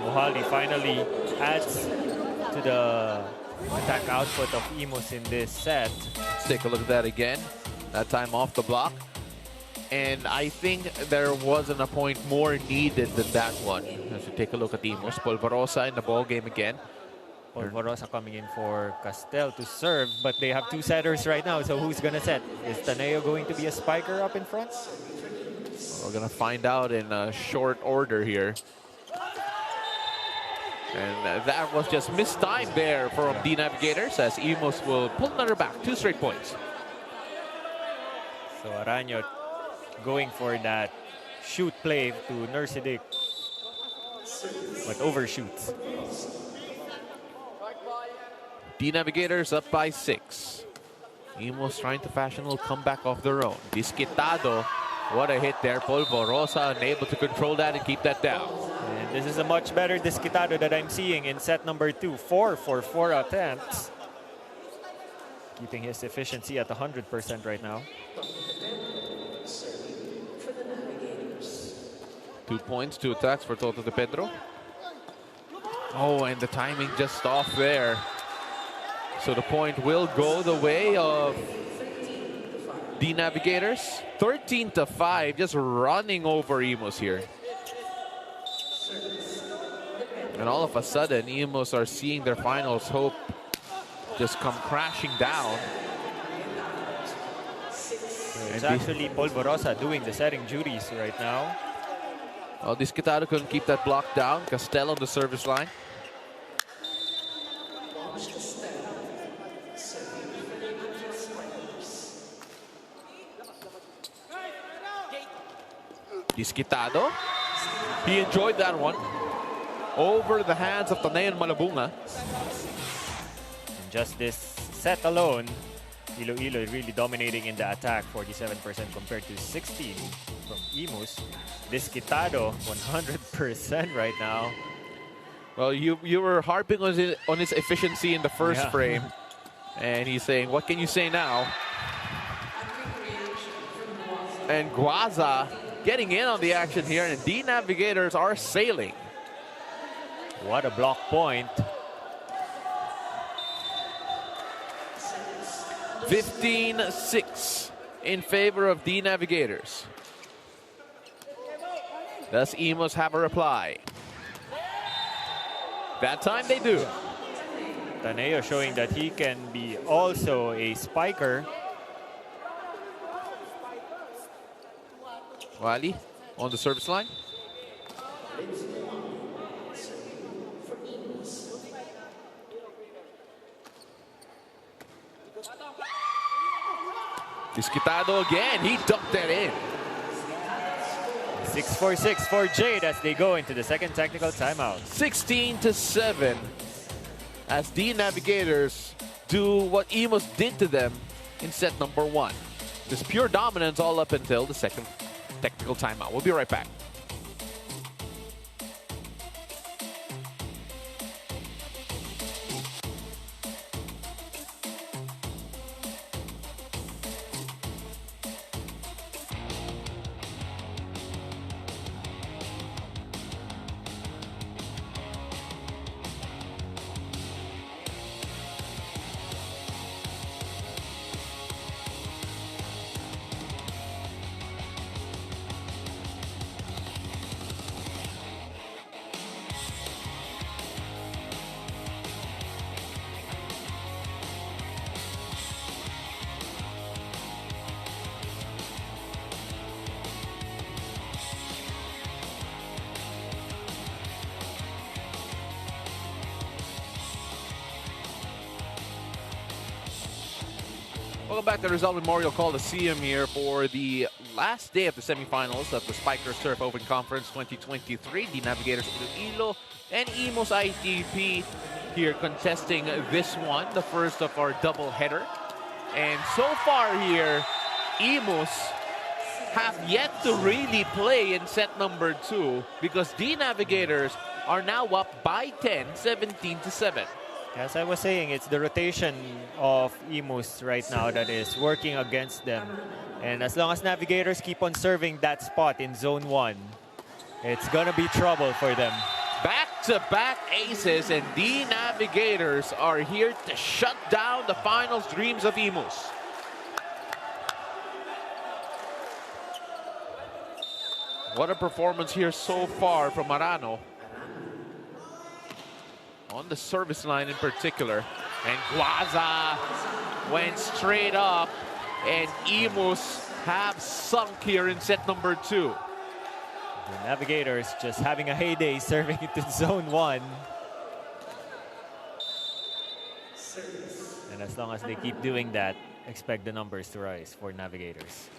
Mohali finally adds to the attack output of IMUS in this set. Let's take a look at that again. That time off the block. And I think there wasn't a point more needed than that one. As we take a look at IMUS, Polvorosa in the ball game again. Polvorosa coming in for Castel to serve, but they have two setters right now, so who's gonna set? Is Taneo going to be a spiker up in front? We're gonna find out in a short order here. And that was just mistimed there from D Navigators, as IMUS will pull another back. 2 straight points. So Araño going for that shoot play to Nursidic, but overshoots. D Navigators up by 6. IMUS trying to fashion a little comeback of their own. Disquitado, what a hit there. Polvorosa unable to control that and keep that down. And this is a much better Disquitado that I'm seeing in set number 2. 4 for 4 attempts. Keeping his efficiency at 100% right now. 2 points, 2 attacks for Toto De Pedro. Oh, and the timing just off there. So the point will go the way of D Navigators. 13-5, just running over IMUS here. And all of a sudden, IMUS are seeing their finals hope just come crashing down. It's actually Polvorosa doing the setting duties right now. Well, Disquitado couldn't keep that block down. Castel on the service line. Disquitado. He enjoyed that one. Over the hands of Taneo and Malabunga. And just this set alone, Iloilo is really dominating in the attack, 47% compared to 16 from IMUS. Disquitado, 100% right now. Well, you were harping on his efficiency in the first frame. And he's saying, what can you say now? And Guaza getting in on the action here, and D Navigators are sailing. What a block point. 15-6 in favor of D Navigators. Does IMUS have a reply? That time they do. Taneo showing that he can be also a spiker. Wally on the service line. Disquitado again. He dunked that in. 6-4-6 for Jade as they go into the second technical timeout. 16-7 as the Navigators do what IMUS did to them in set number 1. Just pure dominance all up until the second technical timeout. We'll be right back. Welcome back to Rizal Memorial Coliseum here for the last day of the semifinals of the Spiker Surf Open Conference 2023. The Navigators Iloilo and IMUS ITP here contesting this one, the first of our doubleheader. And so far here, IMUS have yet to really play in set number 2 because the Navigators are now up by 10, 17-7. As I was saying, it's the rotation of IMUS right now that is working against them. And as long as Navigators keep on serving that spot in Zone 1, it's going to be trouble for them. Back-to-back aces, and the Navigators are here to shut down the finals dreams of IMUS. What a performance here so far from Marano. On the service line in particular. And Guaza went straight up, and IMUS have sunk here in set number 2. The Navigators just having a heyday serving into Zone 1. And as long as they keep doing that, expect the numbers to rise for Navigators.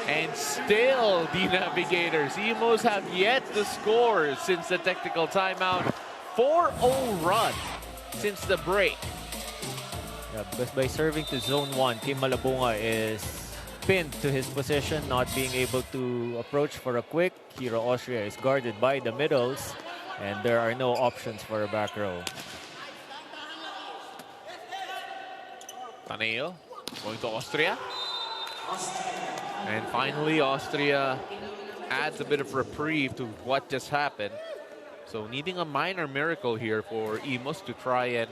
And still the Navigators. IMUS have yet to score since the technical timeout. 4-0 run since the break. Yeah, because by serving to Zone 1, Kim Malabunga is pinned to his position, not being able to approach for a quick. Hero Austria is guarded by the middles, and there are no options for a back row. Taneo going to Austria. And finally, Austria adds a bit of reprieve to what just happened. So needing a minor miracle here for IMUS to try and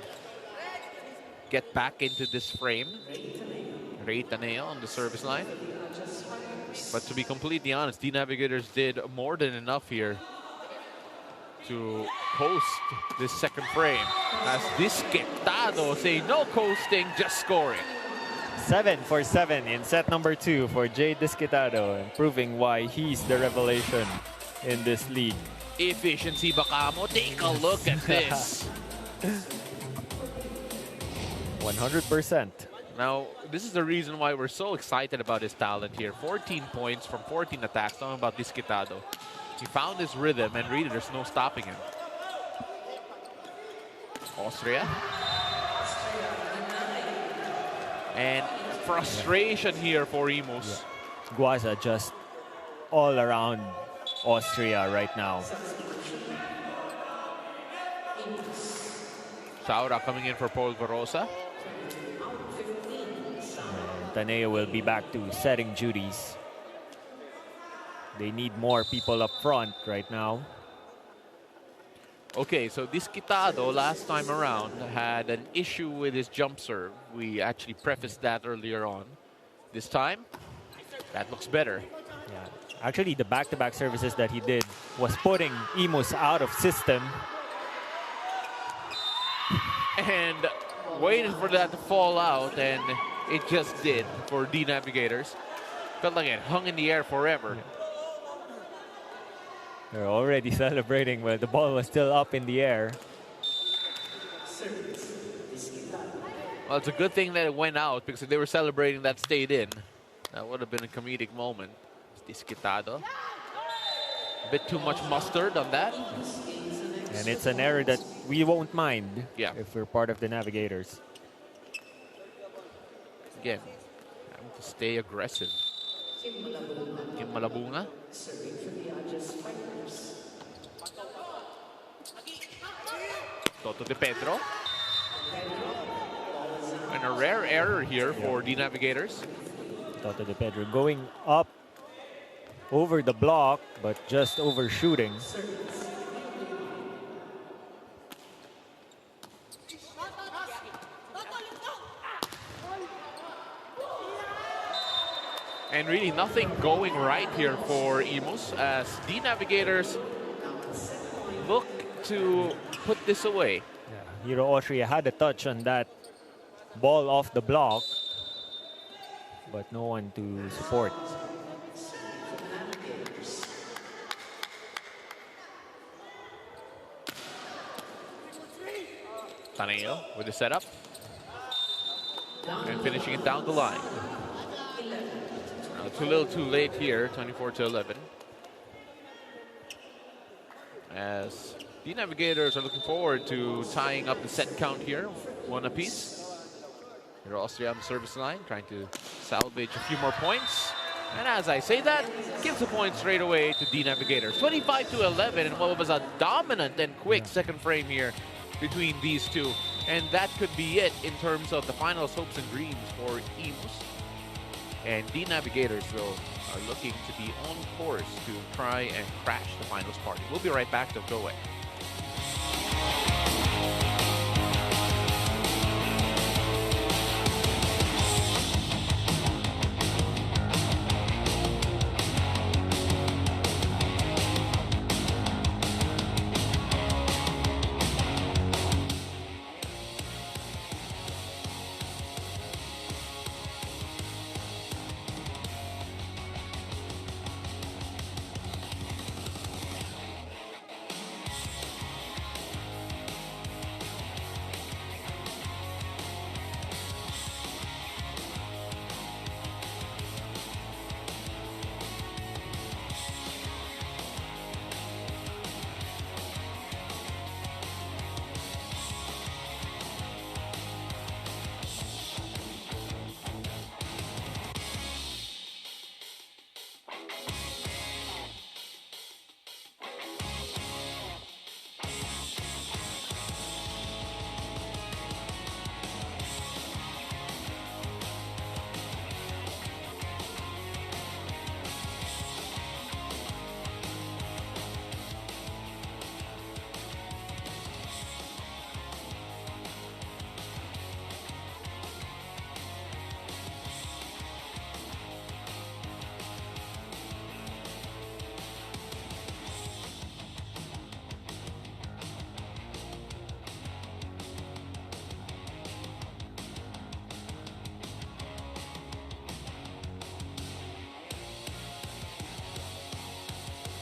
get back into this frame. Ray Taneo on the service line. But to be completely honest, the Navigators did more than enough here to host this second frame. As Disquitado say no coasting, just scoring. 7-for-7 in set number 2 for Jade Disquitado, and proving why he's the revelation in this league. Efficiency Bacamo, take a look at this. 100%. Now, this is the reason why we're so excited about his talent here. 14 points from 14 attacks. Talking about Disquitado. He found his rhythm, and really there's no stopping him. Austria. And frustration here for IMUS. Yeah. Guaza just all around Austria right now. Saura coming in for Polvorosa. Taneo will be back to setting duties. They need more people up front right now. Okay, so Disquitado last time around had an issue with his jump serve. We actually prefaced that earlier on. This time, that looks better. Yeah. Actually, the back-to-back services that he did was putting IMUS out of system. And waiting for that to fall out, and it just did for the Navigators. Felt like it hung in the air forever. Yeah. They're already celebrating while the ball was still up in the air. Well, it's a good thing that it went out because if they were celebrating that stayed in, that would have been a comedic moment. Disquitado. A bit too much mustard on that. And it's an error that we won't mind if we're part of the Navigators. Again, having to stay aggressive. Kim Malabunga. Toto De Pedro. And a rare error here for the Navigators. Toto De Pedro going up over the block, but just overshooting. And really nothing going right here for IMUS as the Navigators look to put this away. Yeah. Hiro Austria had a touch on that ball off the block, but no one to support. Taneo with the setup. And finishing it down the line. It's a little too late here, 24-11. As the Navigators are looking forward to tying up the set count here, one apiece. Here Austria on the service line, trying to salvage a few more points. And as I say that, gives the point straight away to the Navigators. 25-11, and what was a dominant and quick second frame here between these two. And that could be it in terms of the finals hopes and dreams for IMUS. And the Navigators, though, are looking to be on course to try and crash the finals party. We'll be right back, don't go away.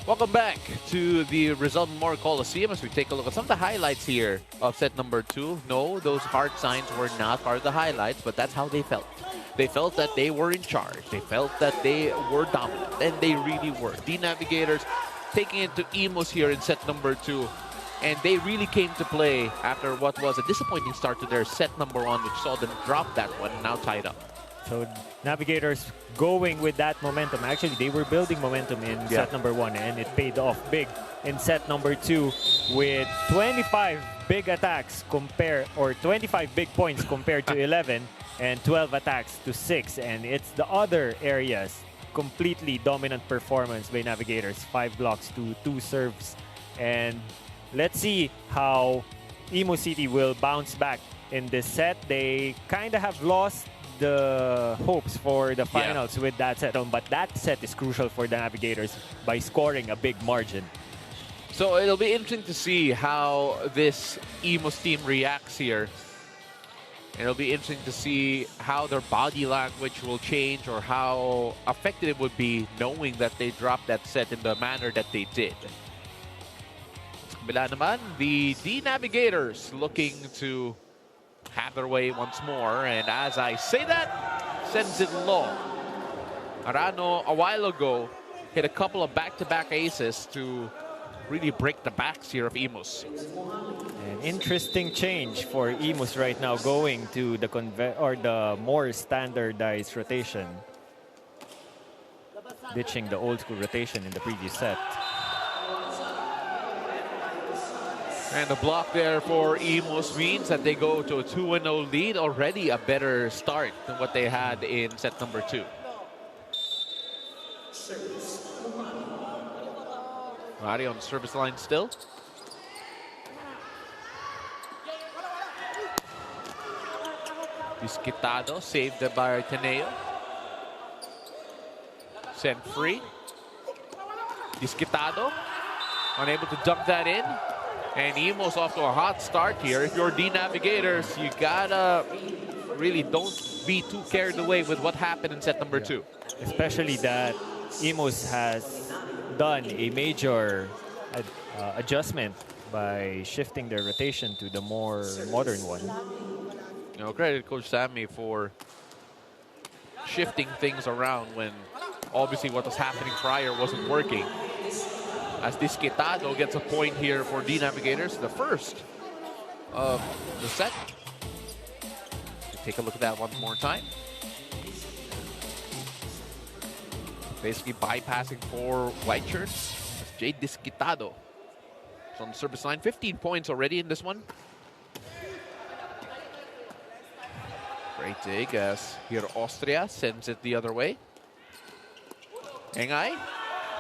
Welcome back to the Rizal Memorial Coliseum as we take a look at some of the highlights here of set number 2. No, those heart signs were not part of the highlights, but that's how they felt. They felt that they were in charge. They felt that they were dominant, and they really were. The Navigators taking it to IMUS here in set number 2, and they really came to play after what was a disappointing start to their set number 1, which saw them drop that one, now tied up. So Navigators going with that momentum. Actually, they were building momentum in set number 1, and it paid off big in set number 2 with 25 big attacks or 25 big points compared to 11 and 12 attacks to 6. And it's the other areas. Completely dominant performance by Navigators. 5 blocks to 2 serves. And let's see how Imo City will bounce back in this set. They kind of have lost the hopes for the finals with that set, but that set is crucial for the Navigators by scoring a big margin. So it'll be interesting to see how this IMUS team reacts here. It'll be interesting to see how their body language will change or how effective it would be knowing that they dropped that set in the manner that they did. It's Kabila naman, the D Navigators looking to have their way once more. And as I say that, sends it low. Arano, a while ago, hit a couple of back-to-back aces to really break the backs here of IMUS. An interesting change for IMUS right now, going to the more standardized rotation, ditching the old school rotation in the previous set. And the block there for IMUS means that they go to a 2-0 lead, already a better start than what they had in set number 2. Mari on the service line still. Disquitado saved by Teneo. Sent free. Disquitado unable to dump that in. And IMUS off to a hot start here. If you're D Navigators, you gotta really don't be too carried away with what happened in set number 2. Especially that IMUS has done a major adjustment by shifting their rotation to the more modern one. Credit Coach Sammy for shifting things around when obviously what was happening prior wasn't working. As Disquitado gets a point here for D Navigators, the first of the set. Take a look at that one more time. Basically bypassing 4 white shirts. That's Jay Disquitado. So on the service line, 15 points already in this one. Great dig as here Austria sends it the other way. Engay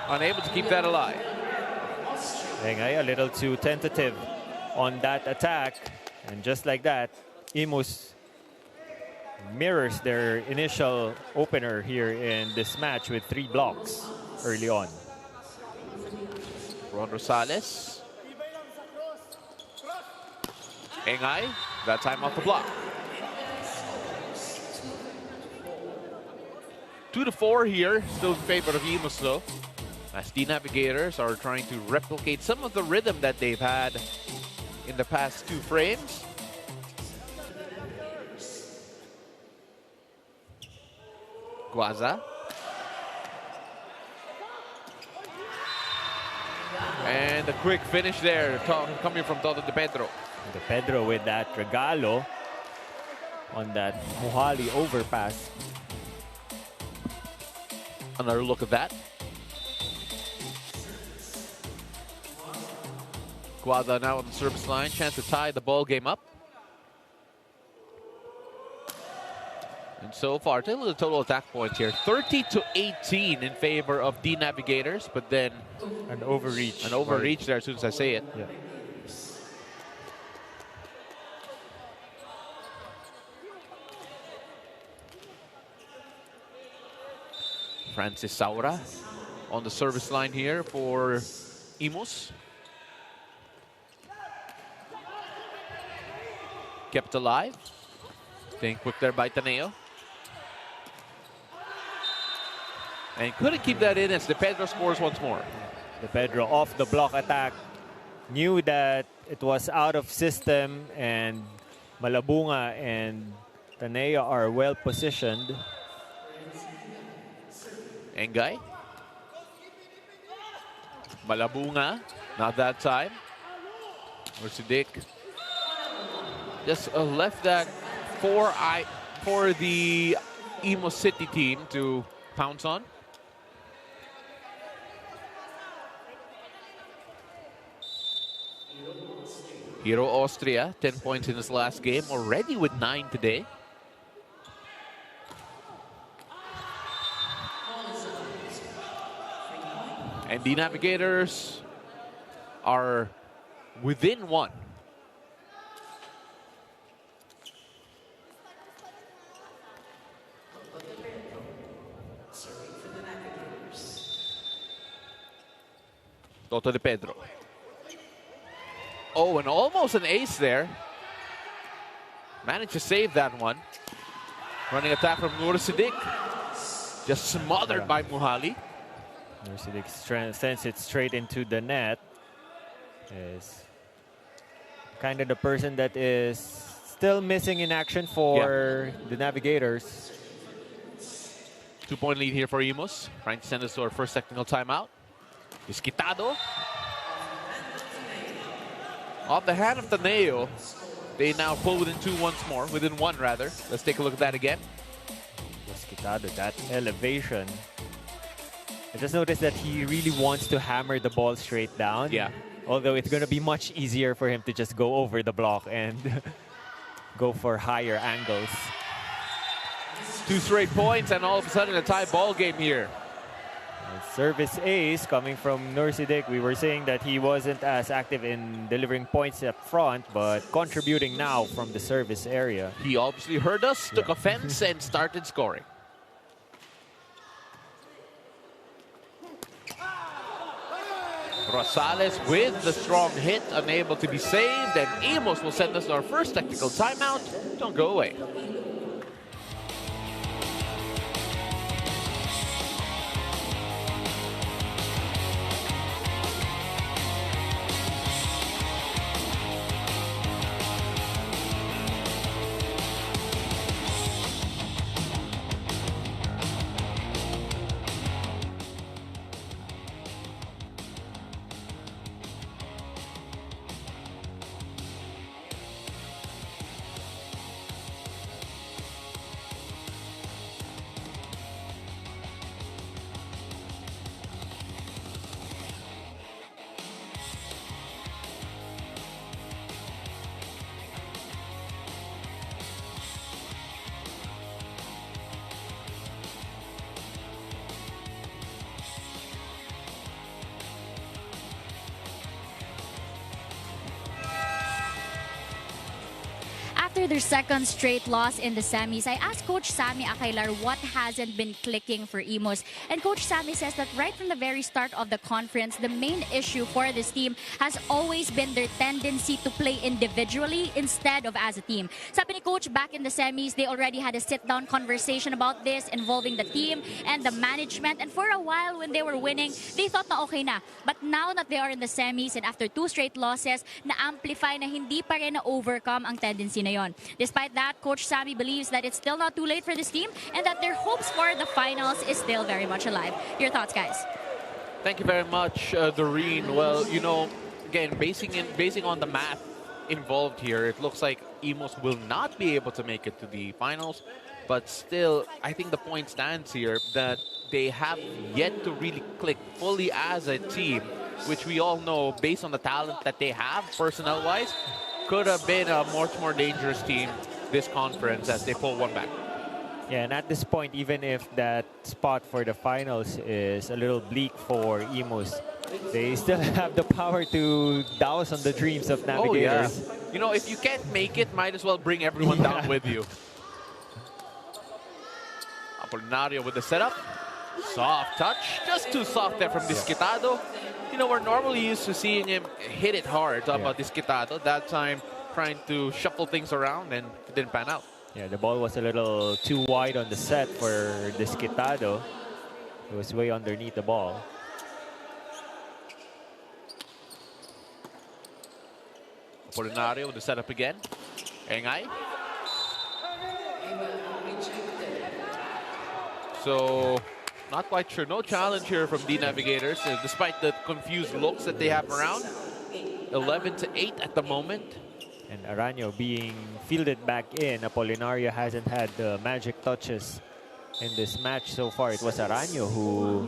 unable to keep that alive. Engay a little too tentative on that attack. And just like that, IMUS mirrors their initial opener here in this match with 3 blocks early on. Ron Rosales. Engay, that time off the block. 2-4 here, still in favor of IMUS though. As D Navigators are trying to replicate some of the rhythm that they've had in the past 2 frames. Guaza. And a quick finish there coming from Toto De Pedro. De Pedro with that regalo on that Muhali overpass. Another look at that. Guada now on the service line. Chance to tie the ball game up. And so far, take a look at the total attack points here. 30-18 in favor of D Navigators, but then an overreach. An overreach there as soon as I say it. Yeah. Francis Saura on the service line here for IMUS. Kept alive. Staying quick there by Taneo. And couldn't keep that in as De Pedro scores once more. De Pedro off the block attack. Knew that it was out of system, and Malabunga and Taneo are well positioned. Engay. Malabunga, not that time. Ursidik just left that for the IMUS City team to pounce on. Hero Austria, 10 points in his last game, already with 9 today. And the Navigators are within 1. Toto De Pedro. Oh, and almost an ace there. Managed to save that one. Running attack from Nur Siddiq. Just smothered by Muhali. Nur Siddiq sends it straight into the net. is kind of the person that is still missing in action for the Navigators. 2-point lead here for IMUS. Trying to send us to our first technical timeout. Desquitado. Off the hand of Taneo. They now pull within two once more. Within one, rather. Let's take a look at that again. Desquitado, that elevation. I just noticed that he really wants to hammer the ball straight down. Yeah. Although it's going to be much easier for him to just go over the block and go for higher angles. 2 straight points and all of a sudden a tie ball game here. Service ace coming from Nursidik. We were saying that he wasn't as active in delivering points up front, but contributing now from the service area. He obviously heard us, took offense, and started scoring. Rosales with the strong hit, unable to be saved, and IMUS will send us to our first technical timeout. Don't go away. After their second straight loss in the semis, I asked Coach Sammy Akailar what hasn't been clicking for IMUS. And Coach Sammy says that right from the very start of the conference, the main issue for this team has always been their tendency to play individually instead of as a team. Sabi ni Coach, back in the semis, they already had a sit-down conversation about this involving the team and the management. And for a while when they were winning, they thought na okay na. But now that they are in the semis and after 2 straight losses, na-amplify na hindi pa rin na-overcome ang tendency na yon. Despite that, Coach Sammy believes that it's still not too late for this team and that their hopes for the finals is still very much alive. Your thoughts, guys? Thank you very much, Doreen. Well, you know, again, basing on the math involved here, it looks like IMUS will not be able to make it to the finals. But still, I think the point stands here that they have yet to really click fully as a team, which we all know, based on the talent that they have, personnel-wise, could have been a much more dangerous team this conference as they pull one back. Yeah, and at this point, even if that spot for the finals is a little bleak for IMUS, they still have the power to douse on the dreams of Navigators. Oh, yeah. You know, if you can't make it, might as well bring everyone down with you. Apolinario with the setup. Soft touch. Just too soft there from Desquitado. You know, we're normally used to seeing him hit it hard about Desquitado. That time, trying to shuffle things around, and it didn't pan out. Yeah, the ball was a little too wide on the set for Desquitado. It was way underneath the ball. Apolinario with the setup again. Engay. So, not quite sure. No challenge here from the Navigators, despite the confused looks that they have around. 11-8 at the moment. And Aranyo being fielded back in. Apolinario hasn't had the magic touches in this match so far. It was Aranyo who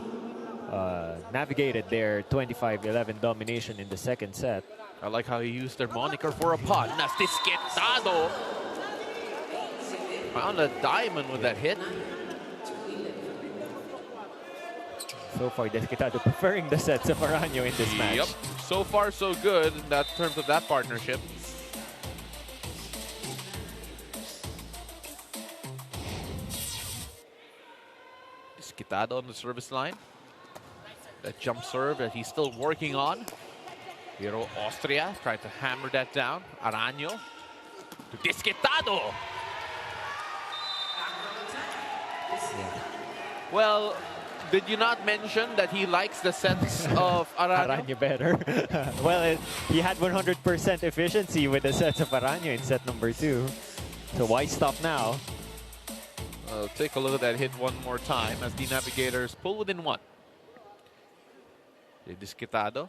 navigated their 25-11 domination in the second set. I like how he used their moniker for a pun. That's Desquitado. Found a diamond with that hit. So far, Desquitado preferring the sets of Aranyo in this match. Yep. So far, so good in that terms of that partnership. Desquitado on the service line. That jump serve that he's still working on. Hero Austria trying to hammer that down. Aranyo to Desquitado. Well, did you not mention that he likes the sets of Aranyo? Aranyo better. Well, he had 100% efficiency with the sets of Aranyo in set number 2. So why stop now? Take a look at that hit one more time as the Navigators pull within 1. Disquitado.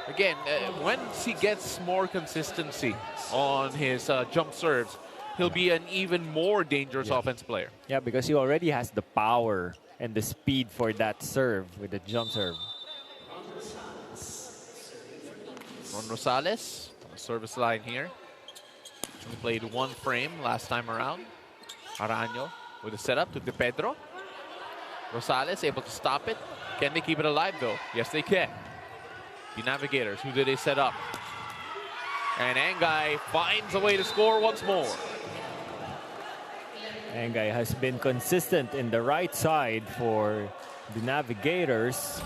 Again, once he gets more consistency on his jump serves, he'll be an even more dangerous offensive player. Yeah, because he already has the power and the speed for that serve with the jump serve. Ron Rosales on the service line here. He played 1 frame last time around. Aranyo with the setup to De Pedro. Rosales able to stop it. Can they keep it alive though? Yes, they can. The Navigators, who did they set up? And Angay finds a way to score once more. Angay has been consistent in the right side for the Navigators.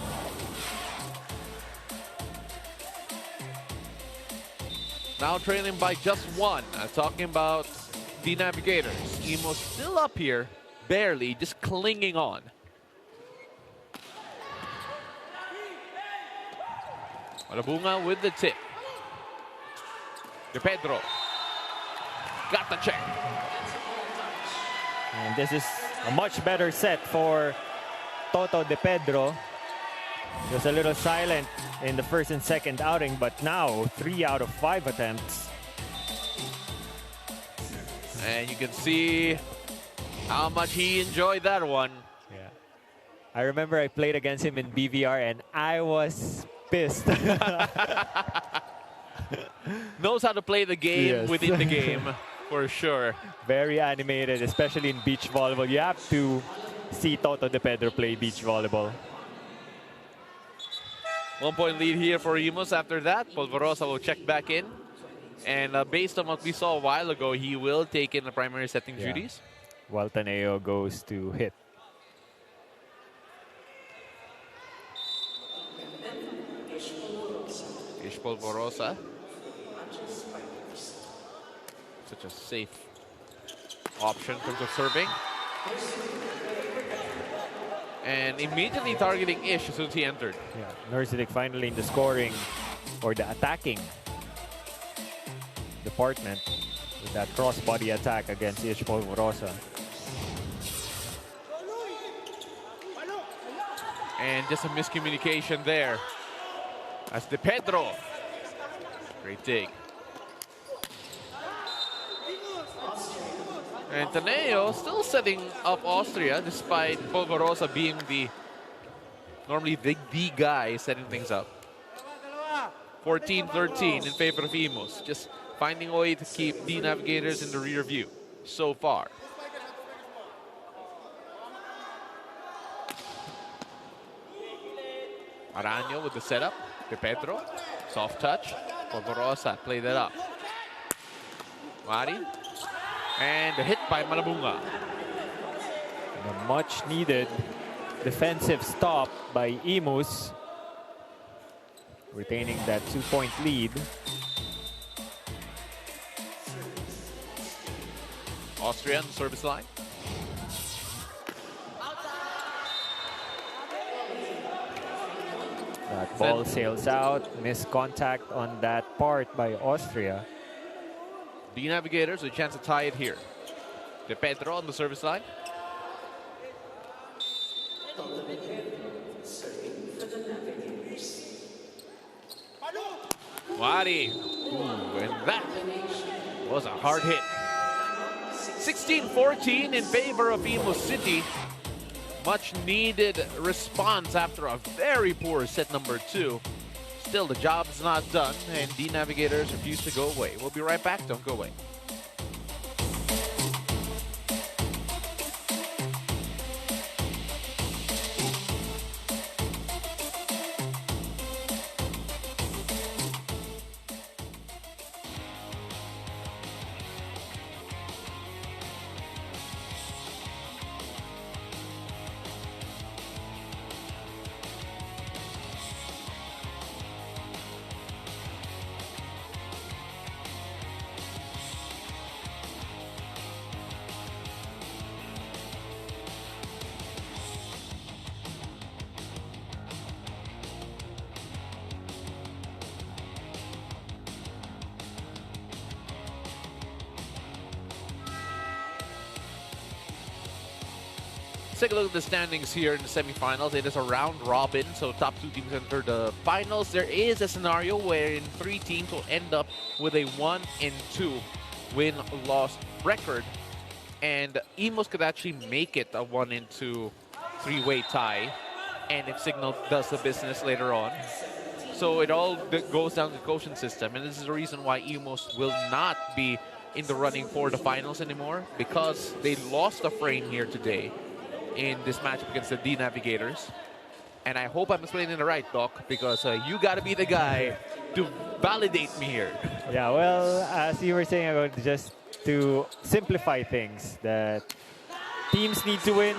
Now trailing by just 1. Talking about the Navigators. IMUS still up here, barely, just clinging on. Malabunga with the tip. De Pedro. Got the check. And this is a much better set for Toto De Pedro. He was a little silent in the first and second outing, but now 3 out of 5 attempts. And you can see how much he enjoyed that one. Yeah. I remember I played against him in BVR and I was pissed. Knows how to play the game Yes. within the game, for sure. Very animated, especially in beach volleyball. You have to see Toto De Pedro play beach volleyball. 1 point lead here for IMUS. After that, Polvorosa will check back in. And based on what we saw a while ago, he will take in the primary setting duties. While Taneo goes to hit. Ish Polvorosa. Such a safe option in terms of serving. And immediately targeting Ish as soon as he entered. Yeah, Nersidic finally in the scoring or the attacking department with that cross-body attack against Ish Polvorosa. And just a miscommunication there. As De Pedro. Great dig. And Taneo still setting up Austria despite Polvorosa being normally the guy setting things up. 14-13 in favor of IMUS. Just finding a way to keep the Navigators in the rear view so far. Aranyo with the setup. De Pedro, soft touch. Polvorosa played that up. Mari. And the hit by Malabunga. And a much needed defensive stop by IMUS, retaining that 2-point lead. Austria on the service line. That ball sails out, missed contact on that part by Austria. The Navigators with a chance to tie it here. De Pedro on the service line. Wadi. Ooh, and that was a hard hit. 16-14 in favor of IMUS City. Much needed response after a very poor set number 2. Still, the job is not done, and the Navigators refuse to go away. We'll be right back. Don't go away. Let's take a look at the standings here in the semifinals. It is a round robin, so top 2 teams enter the finals. There is a scenario wherein 3 teams will end up with a 1-2 win-loss record. And IMUS could actually make it a 1-2 3-way tie. And if Signal does the business later on. So it all goes down to the quotient system. And this is the reason why IMUS will not be in the running for the finals anymore, because they lost a frame here today in this matchup against the D Navigators. And I hope I'm explaining it right, Doc, because you got to be the guy to validate me here. Yeah, well, as you were saying, about just to simplify things, that teams need to win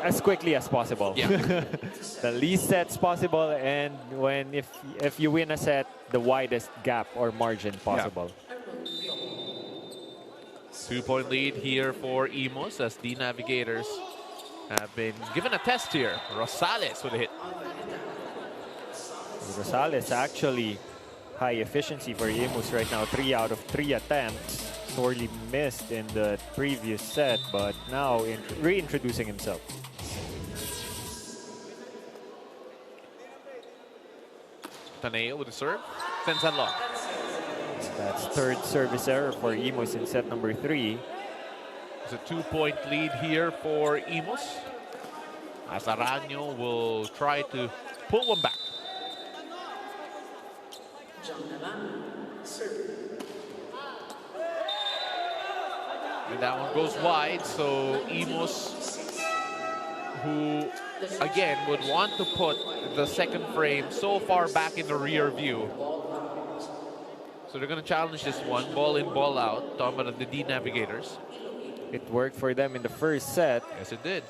as quickly as possible. Yeah. The least sets possible, and if you win a set, the widest gap or margin possible. Yeah. 2-point lead here for IMUS as the Navigators have been given a test here. Rosales with a hit. Rosales actually high efficiency for IMUS right now. 3 out of 3 attempts. Sorely missed in the previous set, but now reintroducing himself. Taneo with the serve. Sends unlock. That's third service error for IMUS in set number 3. It's a 2-point lead here for IMUS. As Araño will try to pull one back. And that one goes wide, so IMUS, who again would want to put the second frame so far back in the rear view. So they're going to challenge this one, ball in, ball out. Talking about the D Navigators. It worked for them in the first set. Yes, it did.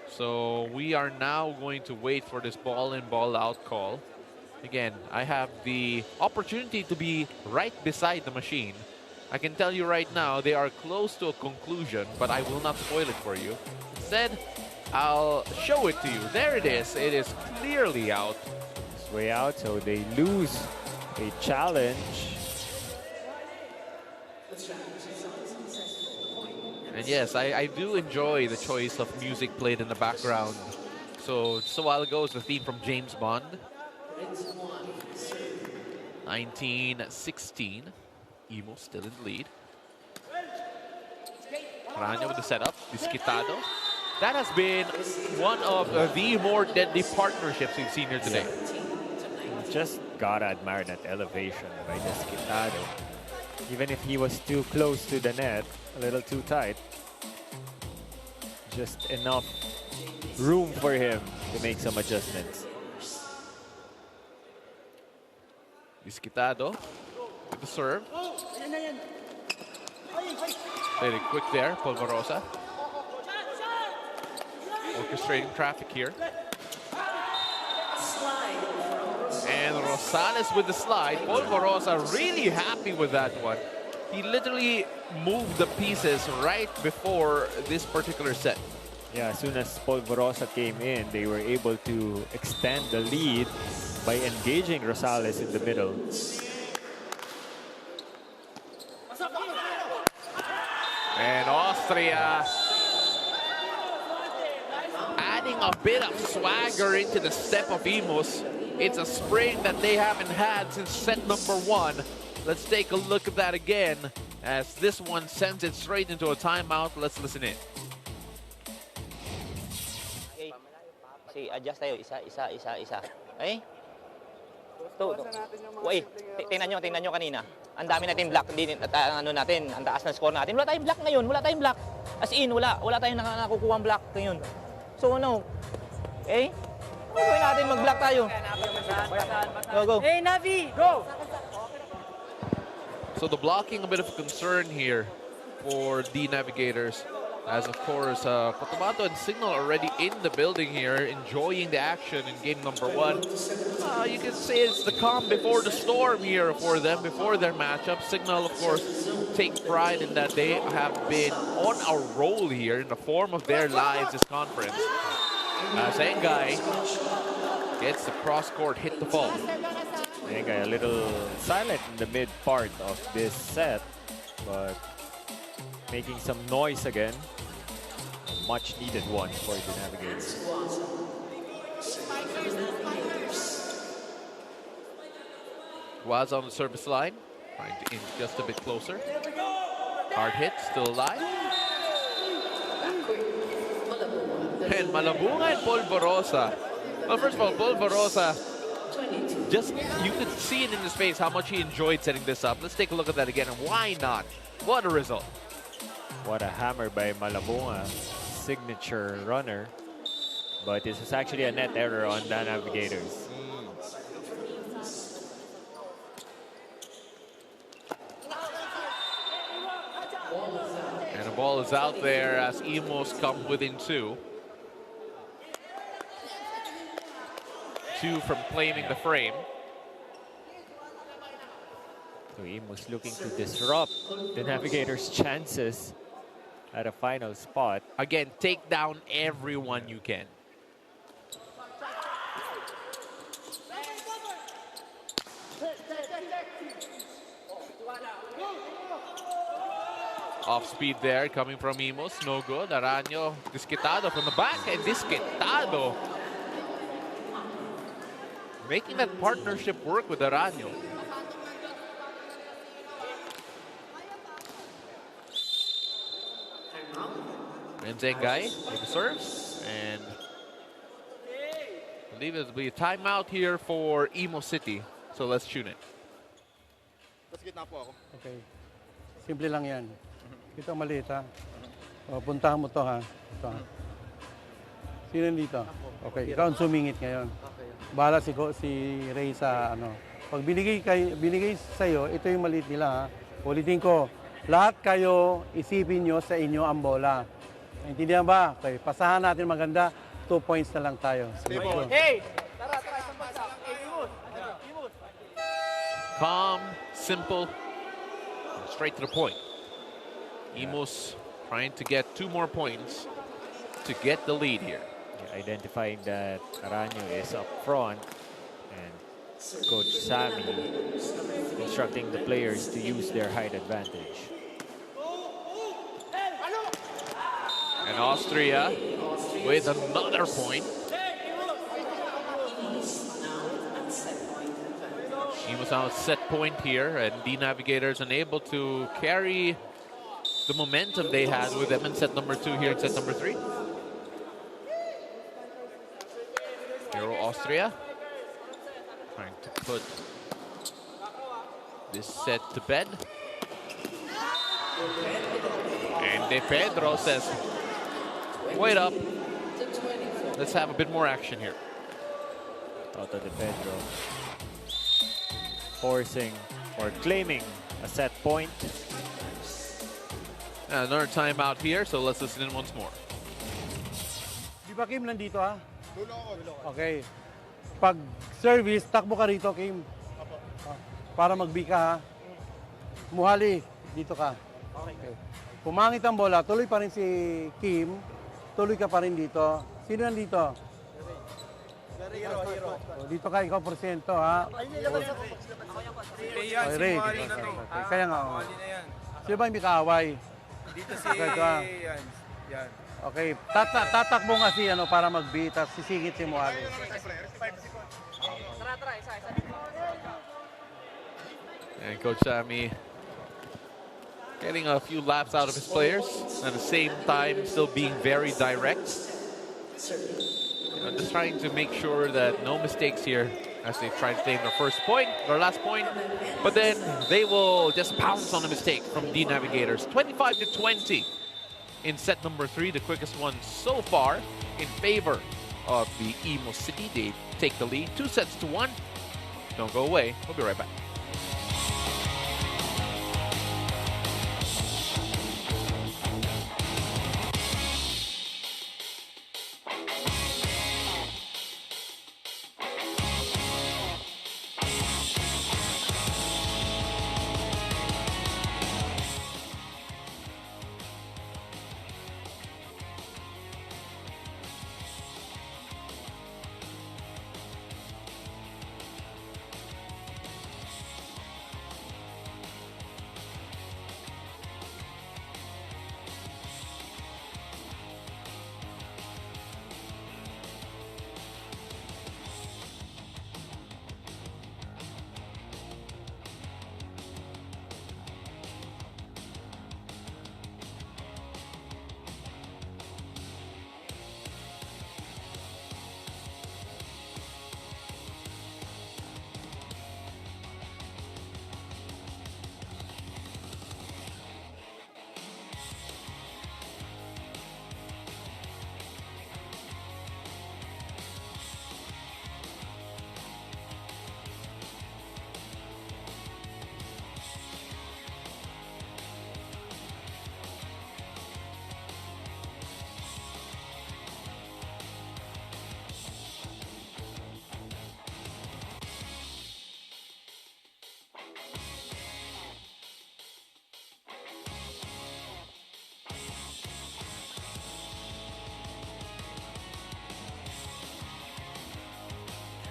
So we are now going to wait for this ball in, ball out call. Again, I have the opportunity to be right beside the machine. I can tell you right now, they are close to a conclusion, but I will not spoil it for you. Instead, I'll show it to you. There it is. It is clearly out. It's way out, so they lose a challenge. And yes, I do enjoy the choice of music played in the background. So just a while ago, it's the theme from James Bond. 1916. IMUS still in the lead. Araño with the setup. Disquitado. That has been one of the more deadly partnerships we've seen here today. Just gotta admire that elevation by Disquitado. Even if he was too close to the net, a little too tight, just enough room for him to make some adjustments. Disquitado with the serve. Very quick there, Polvorosa. Orchestrating traffic here. And Rosales with the slide. Polvorosa really happy with that one. He literally moved the pieces right before this particular set. Yeah, as soon as Polvorosa came in, they were able to extend the lead by engaging Rosales in the middle. And Austria adding a bit of swagger into the step of IMUS. It's a spring that they haven't had since set number 1. Let's take a look at that again as this one sends it straight into a timeout. Let's listen in. Okay. See, adjust tayo. Isa. Okay? Ito. Wait, tingnan nyo kanina. Ang dami natin block, ano natin, ang taas ng score natin. Wala tayong block ngayon, wala tayong block. As in, wala tayong nakukuha block ngayon. So ano, okay? Gawin natin, mag-block tayo. Go. Hey, Navi, go! So the blocking a bit of a concern here for the Navigators. As of course, Cotabato and Signal already in the building here, enjoying the action in game number 1. You can say it's the calm before the storm here for them, before their matchup. Signal, of course, take pride in that they have been on a roll here in the form of their lives this conference. Zengay gets the cross-court hit to fall. Zengay a little silent in the mid part of this set, but making some noise again. A much needed one for the Navigators. Was on the service line, trying to inch just a bit closer. Hard hit, still alive. And Malabunga and Polvorosa. Well, first of all, Polvorosa, just you could see it in his face how much he enjoyed setting this up. Let's take a look at that again, and why not? What a result. What a hammer by Malabunga, signature runner. But this was actually a net error on the Navigators. And the ball is out there as IMUS come within two. Two from claiming the frame. So IMUS looking to disrupt the Navigators' chances at a final spot. Again, take down everyone you can. Off speed there, coming from IMUS, no good. Aranyo, Disquitado from the back, and Disquitado making that partnership work with Aranyo. And Zengay with the serves, and I believe it'll be a timeout here for IMUS City. So let's tune in. Okay. Simple lang yan. Ito maliit ha. O, puntahan mo to ha. Ito ha. Sino dito? Okay, ikaw ang sumingit ngayon. Bahala si Ray sa ano. Pag binigay sa iyo, ito yung maliit nila ha. Ulitin ko, lahat kayo isipin nyo sa inyo ang bola. Intindihan ba? Okay, pasahan natin maganda. 2 points na lang tayo. Hey! Tara, isang basa. Calm, simple, straight to the point. IMUS trying to get 2 more points to get the lead here. Yeah, identifying that Aranyo is up front, and Coach Sammy instructing the players to use their height advantage. And Austria with another point. IMUS now set point here, and the Navigators unable to carry the momentum they had with them in set number 2 here in set number 3. Hero Austria trying to put this set to bed. And De Pedro says, wait up, let's have a bit more action here. Toto De Pedro forcing or claiming a set point. Another timeout here, so let's listen in once more. Di ba Kim nandito ha? Okay. Pag service, takbo ka rito Kim. Para magbika ha. Muhali, dito ka. Okay. Pumangit ang bola, tuloy pa rin si Kim. Tuloy ka pa rin dito. Sino nandito? Hero. Dito ka, ikaw porsyento ha. Okay, Ray. Kaya nga. Sino ba yung kaaway? Dito si... Okay, Yan. Okay, tatakbo nga si ano para mag-beat at sisingit si Muhali. And Coach Sammy getting a few laps out of his players, at the same time still being very direct. Just trying to make sure that no mistakes here as they try to claim their first point, their last point. But then they will just pounce on the mistake from the Navigators. 25-20 in set number 3, the quickest one so far in favor of the IMUS City. They take the lead 2-1. Don't go away. We'll be right back.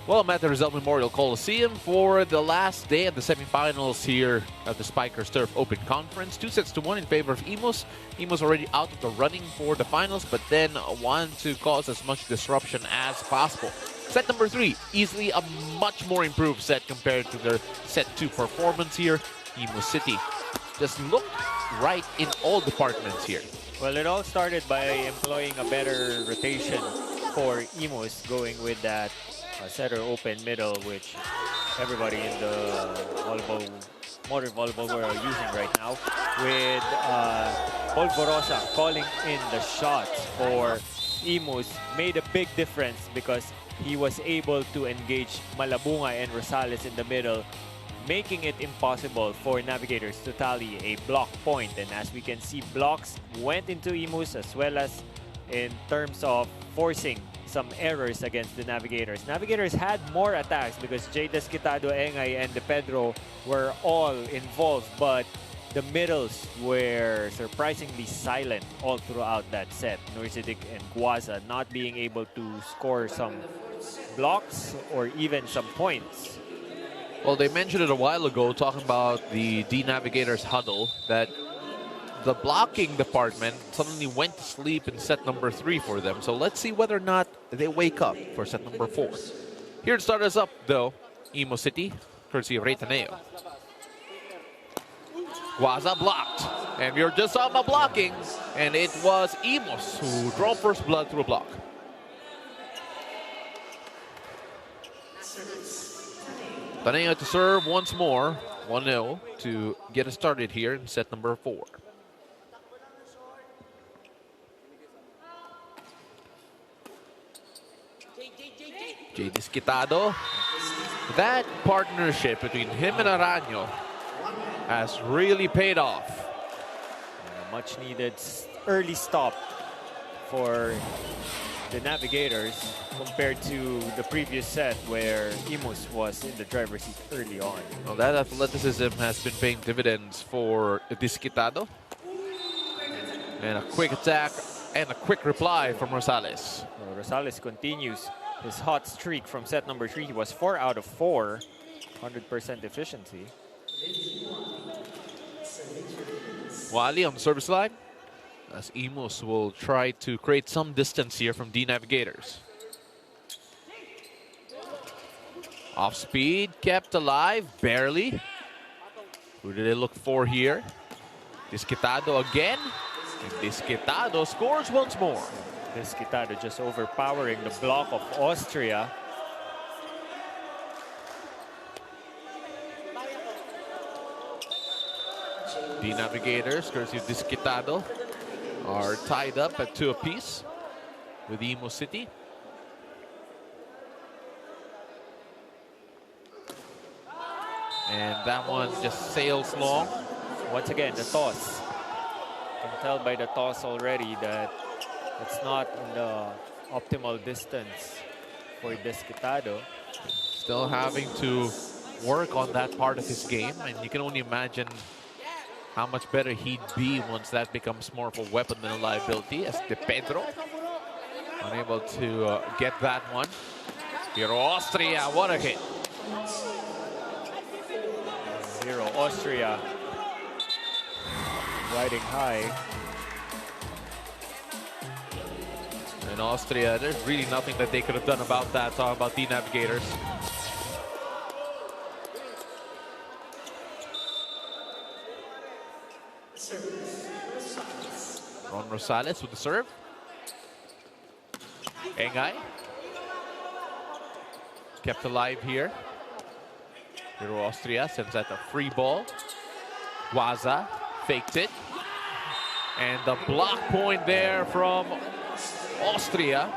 Well, I'm at the Rizal Memorial Coliseum for the last day of the semifinals here of the Spikers Turf Open Conference. 2-1 in favor of IMUS. IMUS already out of the running for the finals, but then want to cause as much disruption as possible. Set number 3, easily a much more improved set compared to their set 2 performance here. IMUS City just looked right in all departments here. Well, it all started by employing a better rotation for IMUS, going with that setter open middle, which everybody in the modern volleyball world are using right now, with Polvorosa calling in the shots for IMUS, made a big difference because he was able to engage Malabunga and Rosales in the middle, making it impossible for Navigators to tally a block point. And as we can see, blocks went into IMUS, as well as in terms of forcing some errors against the Navigators. Navigators had more attacks because Jay Desquitado, Engay, and De Pedro were all involved, but the middles were surprisingly silent all throughout that set. Nursidic and Guaza not being able to score some blocks or even some points. Well, they mentioned it a while ago, talking about the D Navigators huddle, that the blocking department suddenly went to sleep in set number 3 for them. So let's see whether or not they wake up for set number 4. Here to start us up, though, IMUS City, courtesy of Reytaneo. Guaza blocked. And we were just on the blocking, and it was IMUS who drew first blood through a block. Taneo to serve once more, 1-0 to get us started here in set number 4. Jay Desquitado. That partnership between him and Araño has really paid off. A much needed early stop for the Navigators compared to the previous set where IMUS was in the driver's seat early on. Well, that athleticism has been paying dividends for Desquitado. And a quick attack and a quick reply from Rosales. Well, Rosales continues his hot streak from set number 3. He was 4 out of 4, 100% efficiency. Wally on the service line, as IMUS will try to create some distance here from D Navigators. Off speed, kept alive, barely. Who do they look for here? Desquitado again. And Desquitado scores once more. Desquitado just overpowering the block of Austria. The Navigators, courtesy of Desquitado, are tied up at 2 apiece with IMUS City. And that one just sails long. Once again, the toss. You can tell by the toss already that it's not in the optimal distance for Desquitado. Still having to work on that part of his game, and you can only imagine how much better he'd be once that becomes more of a weapon than a liability, as De Pedro unable to get that one. Hero Austria, what a hit. Hero Austria riding high. In Austria, there's really nothing that they could have done about that. Talking about the Navigators. Ron Rosales with the serve. Engay. Kept alive here. Hero Austria sends out a free ball. Guaza faked it. And the block point there from Austria.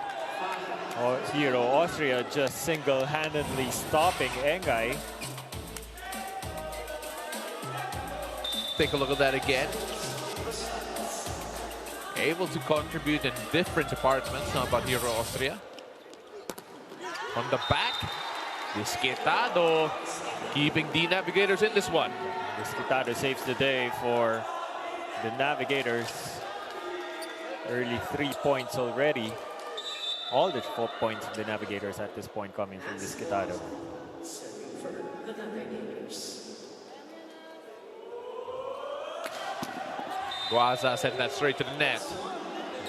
Hero Austria just single-handedly stopping Engay. Take a look at that again. Able to contribute in different departments. How about Hero Austria? On the back, Desquitado keeping the Navigators in this one. Desquitado saves the day for the Navigators. Early 3 points already all the points of the Navigators at this point coming from this Kitado. Guaza sent that straight to the net.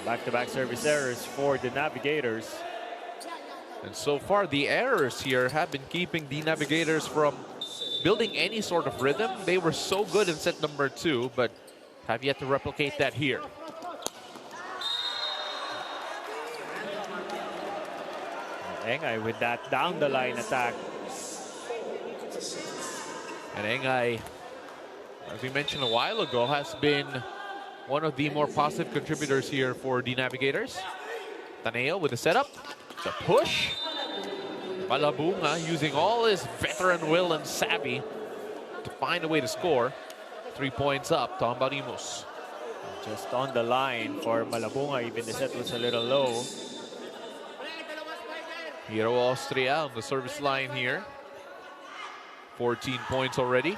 Back-to-back service errors for the Navigators. And so far, the errors here have been keeping the Navigators from building any sort of rhythm. They were so good in set number 2, but have yet to replicate that here. Engay with that down-the-line attack. And Engay, as we mentioned a while ago, has been one of the more positive contributors here for the Navigators. Taneo with the setup, the push. Malabunga using all his veteran will and savvy to find a way to score. 3 points up to IMUS. Just on the line for Malabunga, even the set was a little low. Hero Austria on the service line here. 14 points already.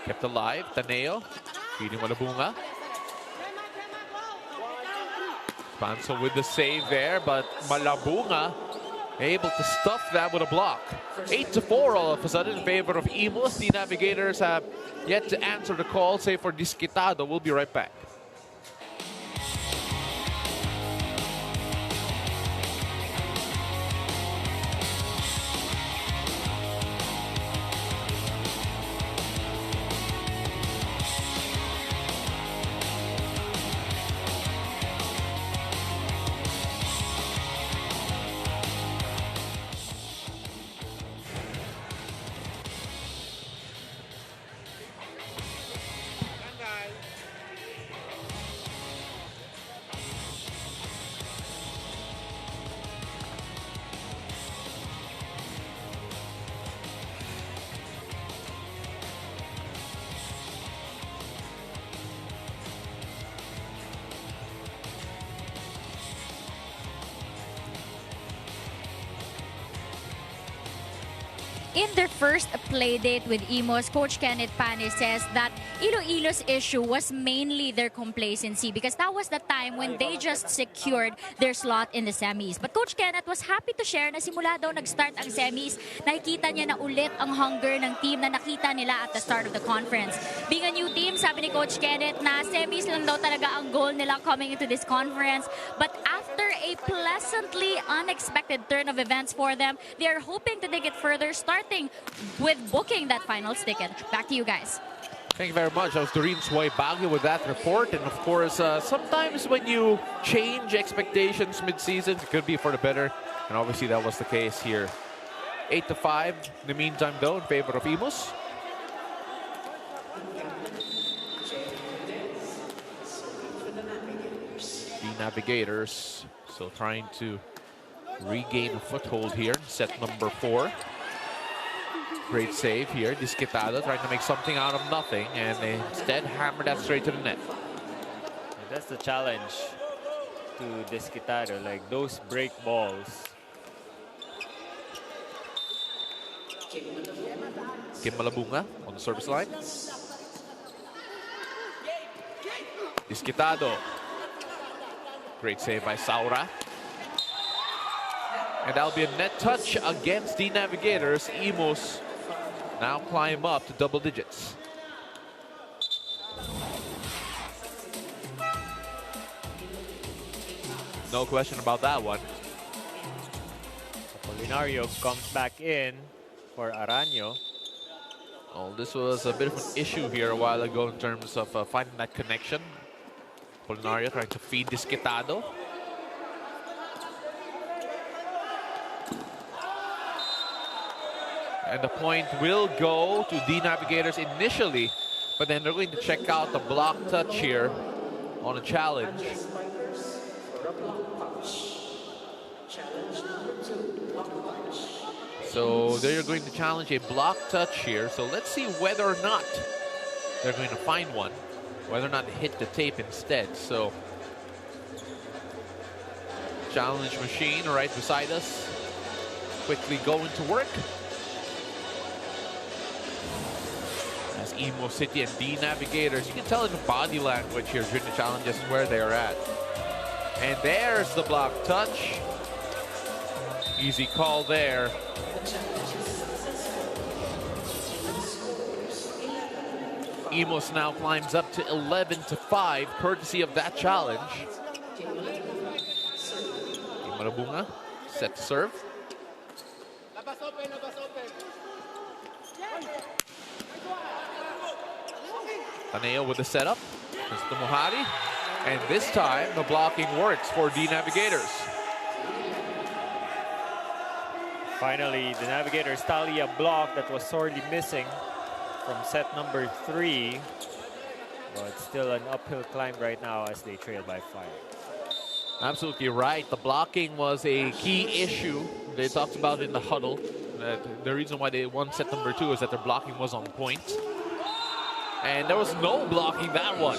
Kept alive, Taneo. Feeding Malabunga. Panso with the save there, but Malabunga able to stuff that with a block. 8-4 all of a sudden in favor of IMUS. The Navigators have yet to answer the call, save for Disquitado. We'll be right back. In their first play date with IMUS, Coach Kenneth Pane says that Iloilo's issue was mainly their complacency because that was the time when they just secured their slot in the semis. But Coach Kenneth was happy to share na simula daw nag-start ang semis, nakikita niya na ulit ang hunger ng team na nakita nila at the start of the conference. Being a new team, sabi ni Coach Kenneth na semis lang daw talaga ang goal nila coming into this conference. But after a pleasantly unexpected turn of events for them, they are hoping to take it further, starting with booking that finals ticket. Back to you guys. Thank you very much. That was Doreen Sway Baguio with that report. And of course, sometimes when you change expectations mid-season, it could be for the better. And obviously that was the case here. 8-5 in the meantime, though, in favor of IMUS. The Navigators still trying to regain a foothold here in set number 4. Great save here. Disquitado trying to make something out of nothing, and they instead hammer that straight to the net. That's the challenge to Disquitado, like those break balls. Kim Malabunga on the service line. Disquitado. Great save by Saura. And that'll be a net touch against the Navigators. IMUS now climb up to double digits. No question about that one. Apolinario comes back in for Aranyo. Oh, this was a bit of an issue here a while ago in terms of finding that connection. Apolinario trying to feed Disquitado. And the point will go to the Navigators initially, but then they're going to check out the block touch here on a challenge. So they're going to challenge a block touch here. So let's see whether or not they're going to find one, whether or not they hit the tape instead. So challenge machine right beside us, quickly going to work. Imo City and D Navigators. You can tell in the body language here during the challenges where they're at. And there's the block touch. Easy call there. Imos now climbs up to 11-5, courtesy of that challenge. Marabunga, set to serve. Taneo with the setup. Mr. Mohari. And this time, the blocking works for D Navigators. Finally, the Navigators tally a block that was sorely missing from set number 3. But still an uphill climb right now as they trail by 5. Absolutely right. The blocking was a key issue. They talked about in the huddle that the reason why they won set number 2 is that their blocking was on point. And there was no blocking that one.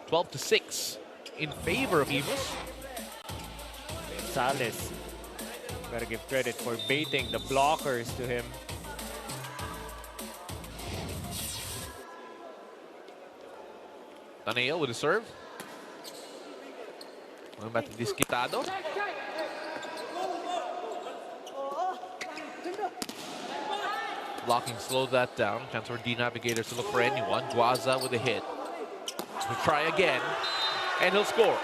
12-6 in favor of IMUS. Gonzalez, gotta give credit for baiting the blockers to him. Taneo with the serve. Going back to Disquitado. Blocking slows that down. Chance for D Navigators to look for anyone. Guaza with a hit. He'll try again, and he'll score.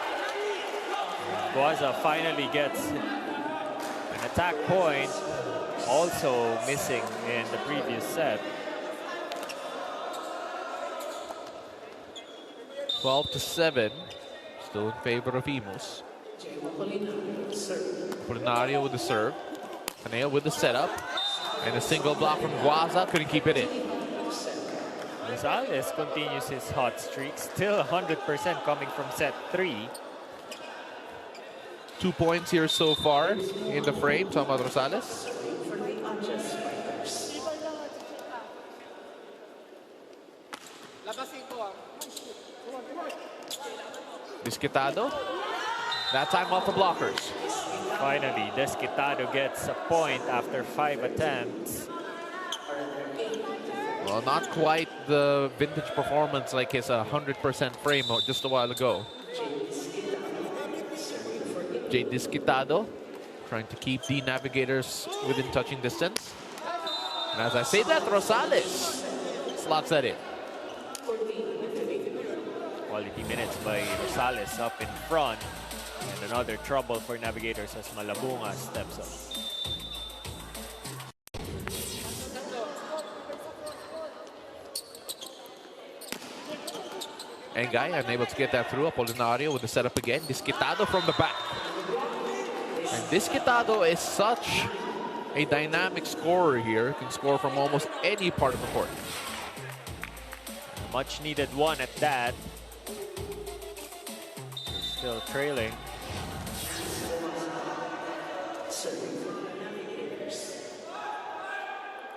Guaza finally gets an attack point, also missing in the previous set. 12-7, still in favor of Imos. Polinario with the serve. Taneo with the setup. And a single block from Guaza, couldn't keep it in. Rosales continues his hot streak, still 100% coming from set 3. 2 points here so far in the frame, Tomas Rosales. Disquitado. That time off the blockers. Finally, Desquitado gets a point after 5 attempts. Well, not quite the vintage performance like his 100% frame just a while ago. Jay Disquitado trying to keep the Navigators within touching distance. And as I say that, Rosales slots that in. Quality minutes by Rosales up in front. And another trouble for Navigators as Malabunga steps up. And Guy unable to get that through. Apolinario with the setup again. Disquitado from the back. And Disquitado is such a dynamic scorer here. Can score from almost any part of the court. Much needed one at that. Still trailing.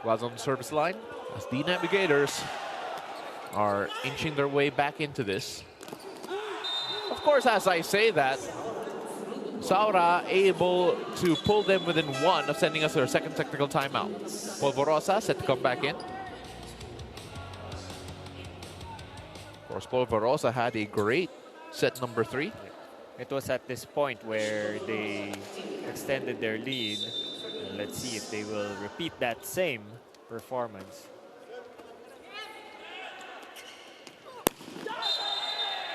Was on the service line as the Navigators are inching their way back into this. Of course, as I say that, Saura able to pull them within 1 of sending us their second technical timeout. Polvorosa set to come back in. Of course, Polvorosa had a great set number 3. It was at this point where they extended their lead. And let's see if they will repeat that same performance.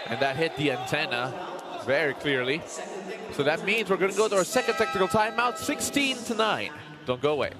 And that hit the antenna very clearly. So that means we're going to go to our second technical timeout, 16-9. Don't go away.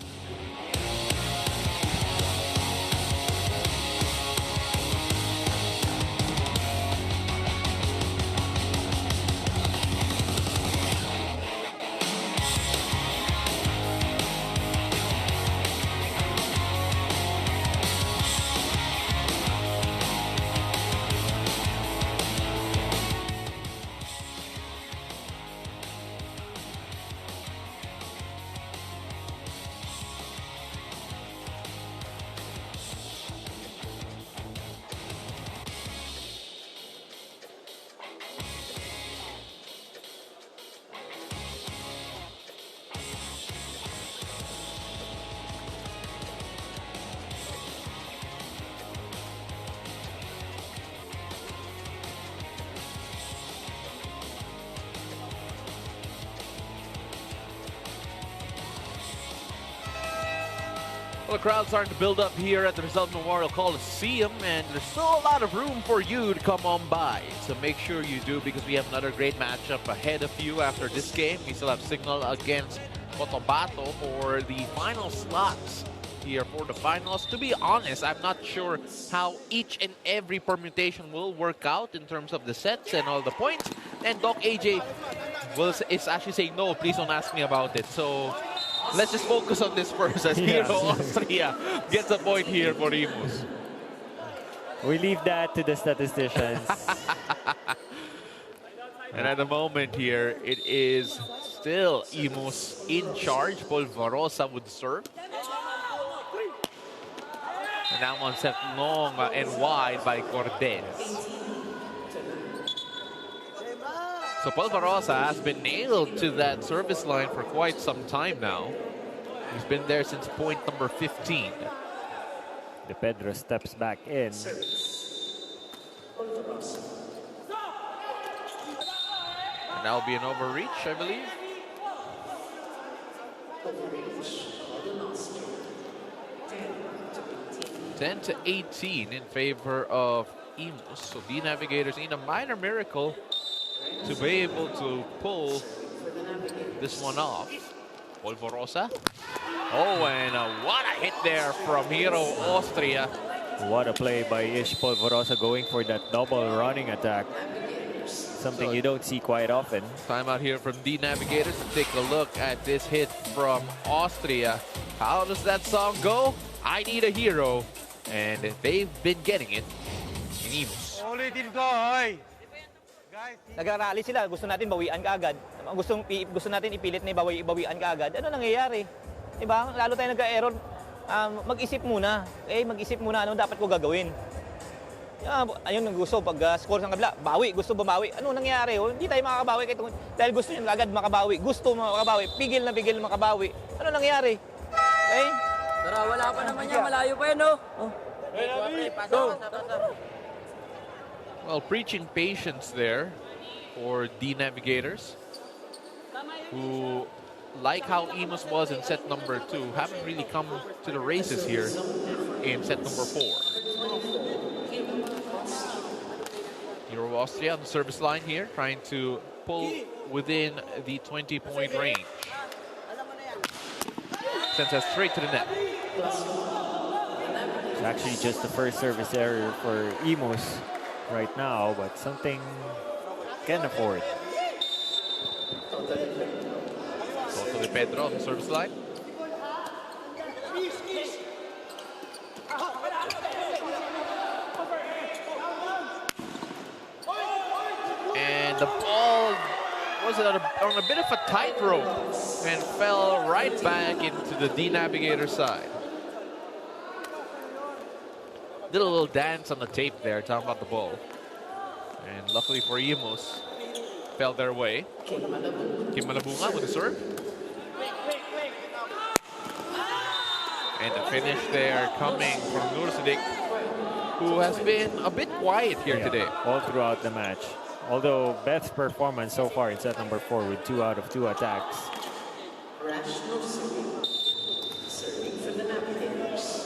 Well, the crowd's starting to build up here at the Rizal Memorial Coliseum, and there's still a lot of room for you to come on by. So make sure you do, because we have another great matchup ahead of you after this game. We still have Signal against Cotabato for the final slots here for the finals. To be honest, I'm not sure how each and every permutation will work out in terms of the sets and all the points. And Doc AJ is actually saying, no, please don't ask me about it. So let's just focus on this first, as Hero Austria gets a point here for IMUS. We leave that to the statisticians. And at the moment here, it is still IMUS in charge. Polvarosa would serve. And that one set long and wide by Cortez. So Polvarosa has been nailed to that service line for quite some time now. He's been there since point number 15. De Pedro steps back in. And that'll be an overreach, I believe. (10-18) in favor of IMUS. So the Navigators need a minor miracle to be able to pull this one off. Polvarosa. Oh, and what a hit there from Hero Austria. What a play by Ish Polvarosa, going for that double running attack. Something you don't see quite often. Time out here from the Navigators to take a look at this hit from Austria. How does that song go? I need a hero. And they've been getting it in IMUS. Ulitin ko, hoy! Nagrarally sila, gusto natin bawian kaagad. Gusto natin ipilit na bawian kaagad. Ano nangyayari? Diba? Lalo tayo nagka-error. Mag-isip muna. Mag-isip muna ano dapat ko gagawin. Ayun ang gusto, pag score ng kabila, bawi, gusto bumawi. Ano nangyayari? Oh? Hindi tayo makakabawi dahil gusto niya agad makabawi. Gusto makabawi, pigil na makabawi. Ano nangyayari? Okay? Tara, wala pa naman yan. Malayo pa yan, no? Well, preaching patience there for the Navigators, who, like how IMUS was in set number 2, haven't really come to the races here in set number 4. Hero Austria on the service line here, trying to pull within the 20-point range. Sends us straight to the net. It's actually just the first service error for IMUS right now, but something can afford. So to Pedro on the service line. And the ball was on a bit of a tightrope and fell right back into the D Navigator side. Did a little dance on the tape there, talking about the ball. And luckily for IMUS, fell their way. Kim Malabunga with the serve. And the finish there coming from Nursidik, who has been a bit quiet here today. All throughout the match. Although Beth's performance so far in set number 4 with 2 out of 2 attacks. Serving for the Navigators.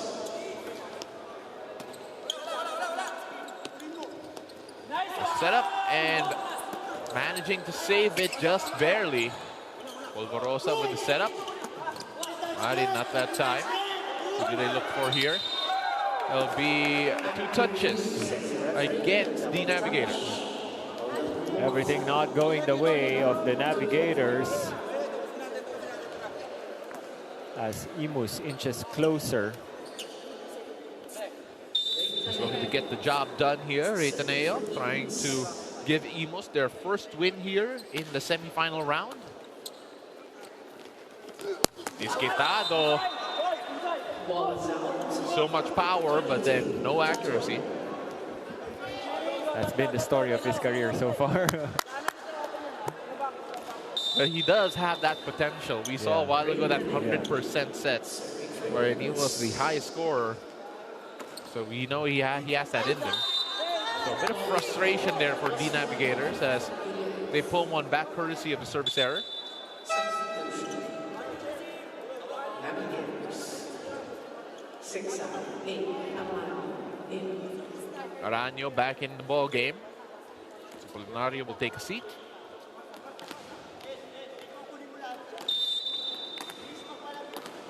Setup and managing to save it just barely. Polvarosa with the setup. Not that time. What do they look for here? It'll be 2 touches against the Navigators. Everything not going the way of the Navigators as IMUS inches closer. Just looking to get the job done here. Retaneo trying to give IMUS their first win here in the semifinal round. Disquitado. So much power, but then no accuracy. That's been the story of his career so far. But he does have that potential. We saw a while ago that 100% sets, where he was the highest scorer. So we know he has that in him. So a bit of frustration there for the Navigators as they pull one back courtesy of the service error. Aranyo back in the ball game. So Polinario will take a seat.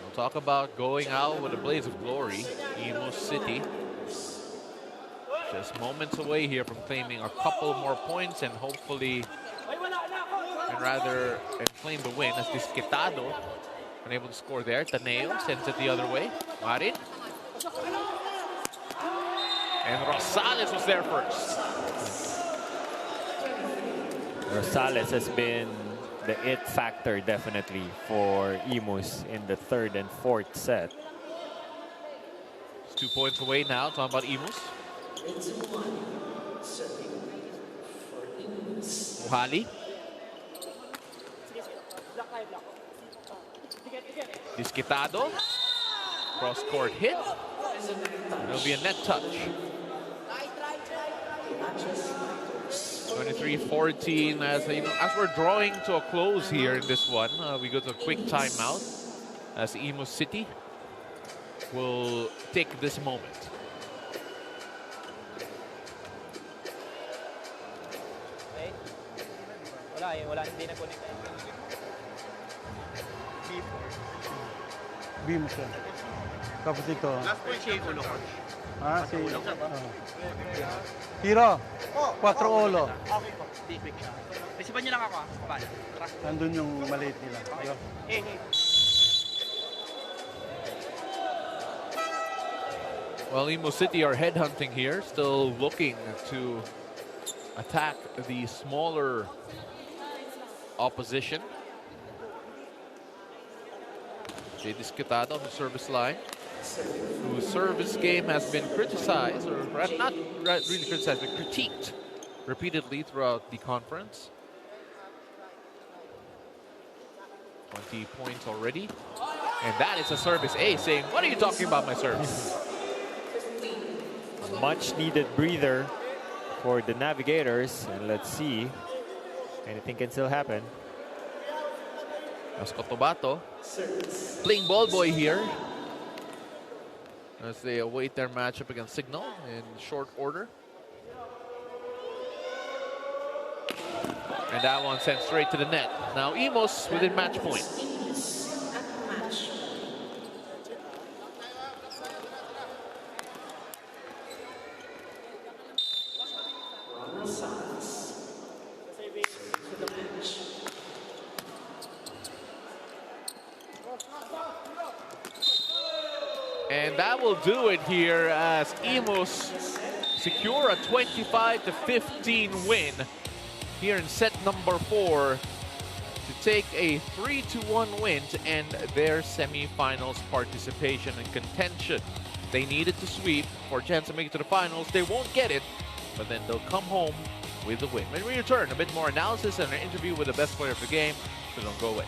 We'll talk about going out with a blaze of glory. IMUS City just moments away here from claiming a couple more points and hopefully claim the win as Disquitado unable to score there. Taneo sends it the other way. Marin. And Rosales was there first. Rosales has been the it factor definitely for IMUS in the third and fourth set. It's 2 points away now. Talking about IMUS. Muhali. Disquitado. Cross-court hit. It'll be a net touch. 23-14 as we're drawing to a close here in this one. We go to a quick timeout as IMUS City will take this moment. Wala hindi na connect. Vimos yan. Tapos ito. Last point siya yung ulo, coach. Ha? Hiro, 4 ulo. Okay po, D-quick siya. Resipan niyo lang ako, Paano? Nandun yung maliit nila. Ayo. Well, IMUS City are headhunting here, still looking to attack the smaller opposition. Jay Disquitado on the service line, whose service game has been criticized, or not really criticized, but critiqued repeatedly throughout the conference. 20 points already. And that is a service ace, saying, what are you talking about my service? Much needed breather for the Navigators, and let's see, anything can still happen. Cotabato playing ball boy here as they await their matchup against Signal in short order. And that one sent straight to the net. Now IMUS within match point. And that will do it here as IMUS secure a 25-15 win here in set number 4 to take a 3-1 win to end their semifinals participation and contention. They needed to sweep for a chance to make it to the finals. They won't get it, but then they'll come home with the win. When we return, a bit more analysis and an interview with the best player of the game, so don't go away.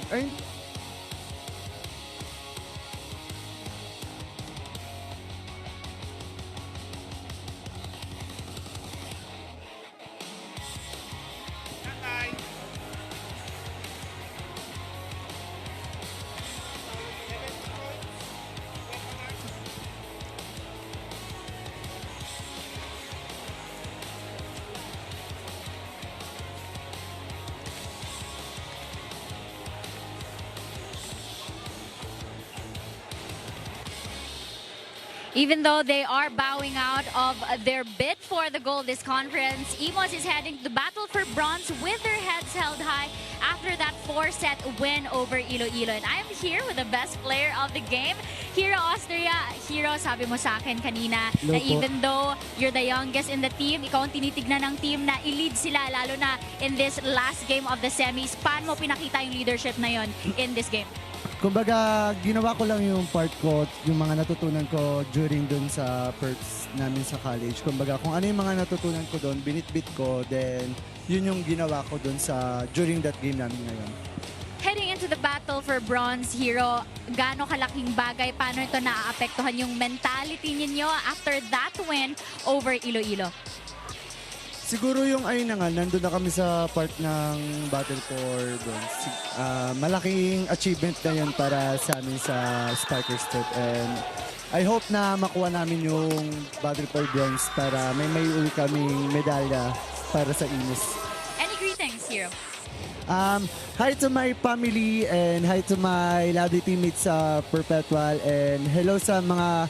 Ay, Even though they are bowing out of their bid for the gold this conference, IMUS is heading to the battle for bronze with their heads held high after that 4-set win over Iloilo. And I'm here with the best player of the game, Hero Austria. Hero, sabi mo sa akin kanina na even though you're the youngest in the team, ikaw ang tinitignan ng team na i-lead sila, lalo na in this last game of the semis. Paano mo pinakita yung leadership na yon in this game? Kumbaga, ginawa ko lang yung part ko, yung mga natutunan ko during dun sa perks namin sa college. Kumbaga, kung ano yung mga natutunan ko dun, binitbit ko, then yun yung ginawa ko dun sa during that game namin ngayon. Heading into the battle for bronze, Hero, gaano kalaking bagay, paano ito naaapektuhan yung mentality ninyo after that win over Iloilo? Siguro yung ayun na nga, nandun na kami sa part ng Battle for Bronze. Malaking achievement na yun para sa amin sa Spiker Step. And I hope na makuha namin yung Battle for Bronze para may uwi kaming medalya para sa IMUS. Any greetings, Hero? Hi to my family and hi to my lovely teammates sa Perpetual. And hello sa mga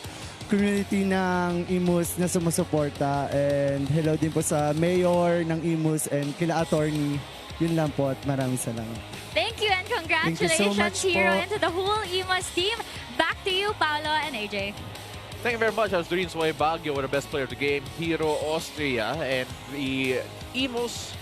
community ng IMUS na sumusuporta, and hello din po sa mayor ng IMUS and kila attorney. Yun lang po at maraming salamat. Thank you and congratulations, so much Hero, po. and to the whole IMUS team. Back to you, Paolo and AJ. Thank you very much. That was Doreen Sway Baguio with the best player of the game, Hero Austria, and the IMUS.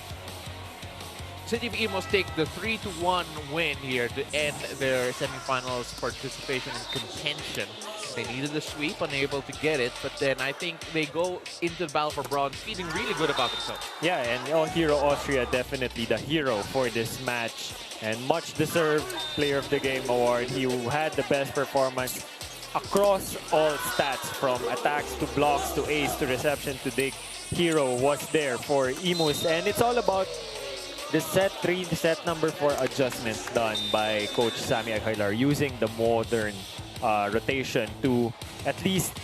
City of IMUS take the 3-1 win here to end their semifinals participation in contention. They needed the sweep, unable to get it, but then I think they go into the battle for bronze feeling really good about themselves. Yeah, and Hero Austria definitely the hero for this match, and much deserved Player of the Game award. He had the best performance across all stats, from attacks to blocks to ace to reception to dig. Hero was there for IMUS, and it's all about the set 3, the set number 4 adjustments done by Coach Sammy Aguilar, using the modern rotation to at least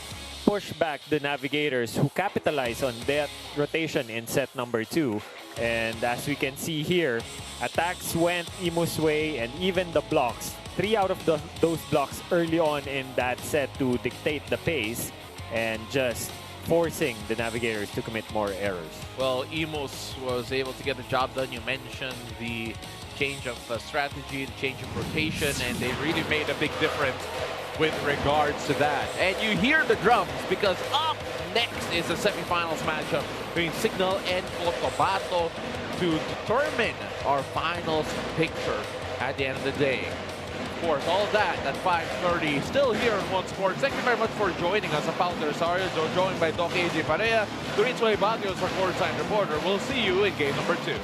push back the Navigators, who capitalize on that rotation in set number 2. And as we can see here, attacks went IMUS way, and even the blocks. 3 out of those blocks early on in that set to dictate the pace and just forcing the Navigators to commit more errors. Well, IMUS was able to get the job done. You mentioned the change of strategy, the change of rotation, and they really made a big difference with regards to that. And you hear the drums because up next is the semifinals matchup between Signal and Cotabato to determine our finals picture at the end of the day. Of course, all of that at 5:30, still here on One Sports. Thank you very much for joining us. I'm Paulo Rosario, joined by Doc AJ Parea, Doreen Sway Baguio, our courtside reporter. We'll see you in game number 2.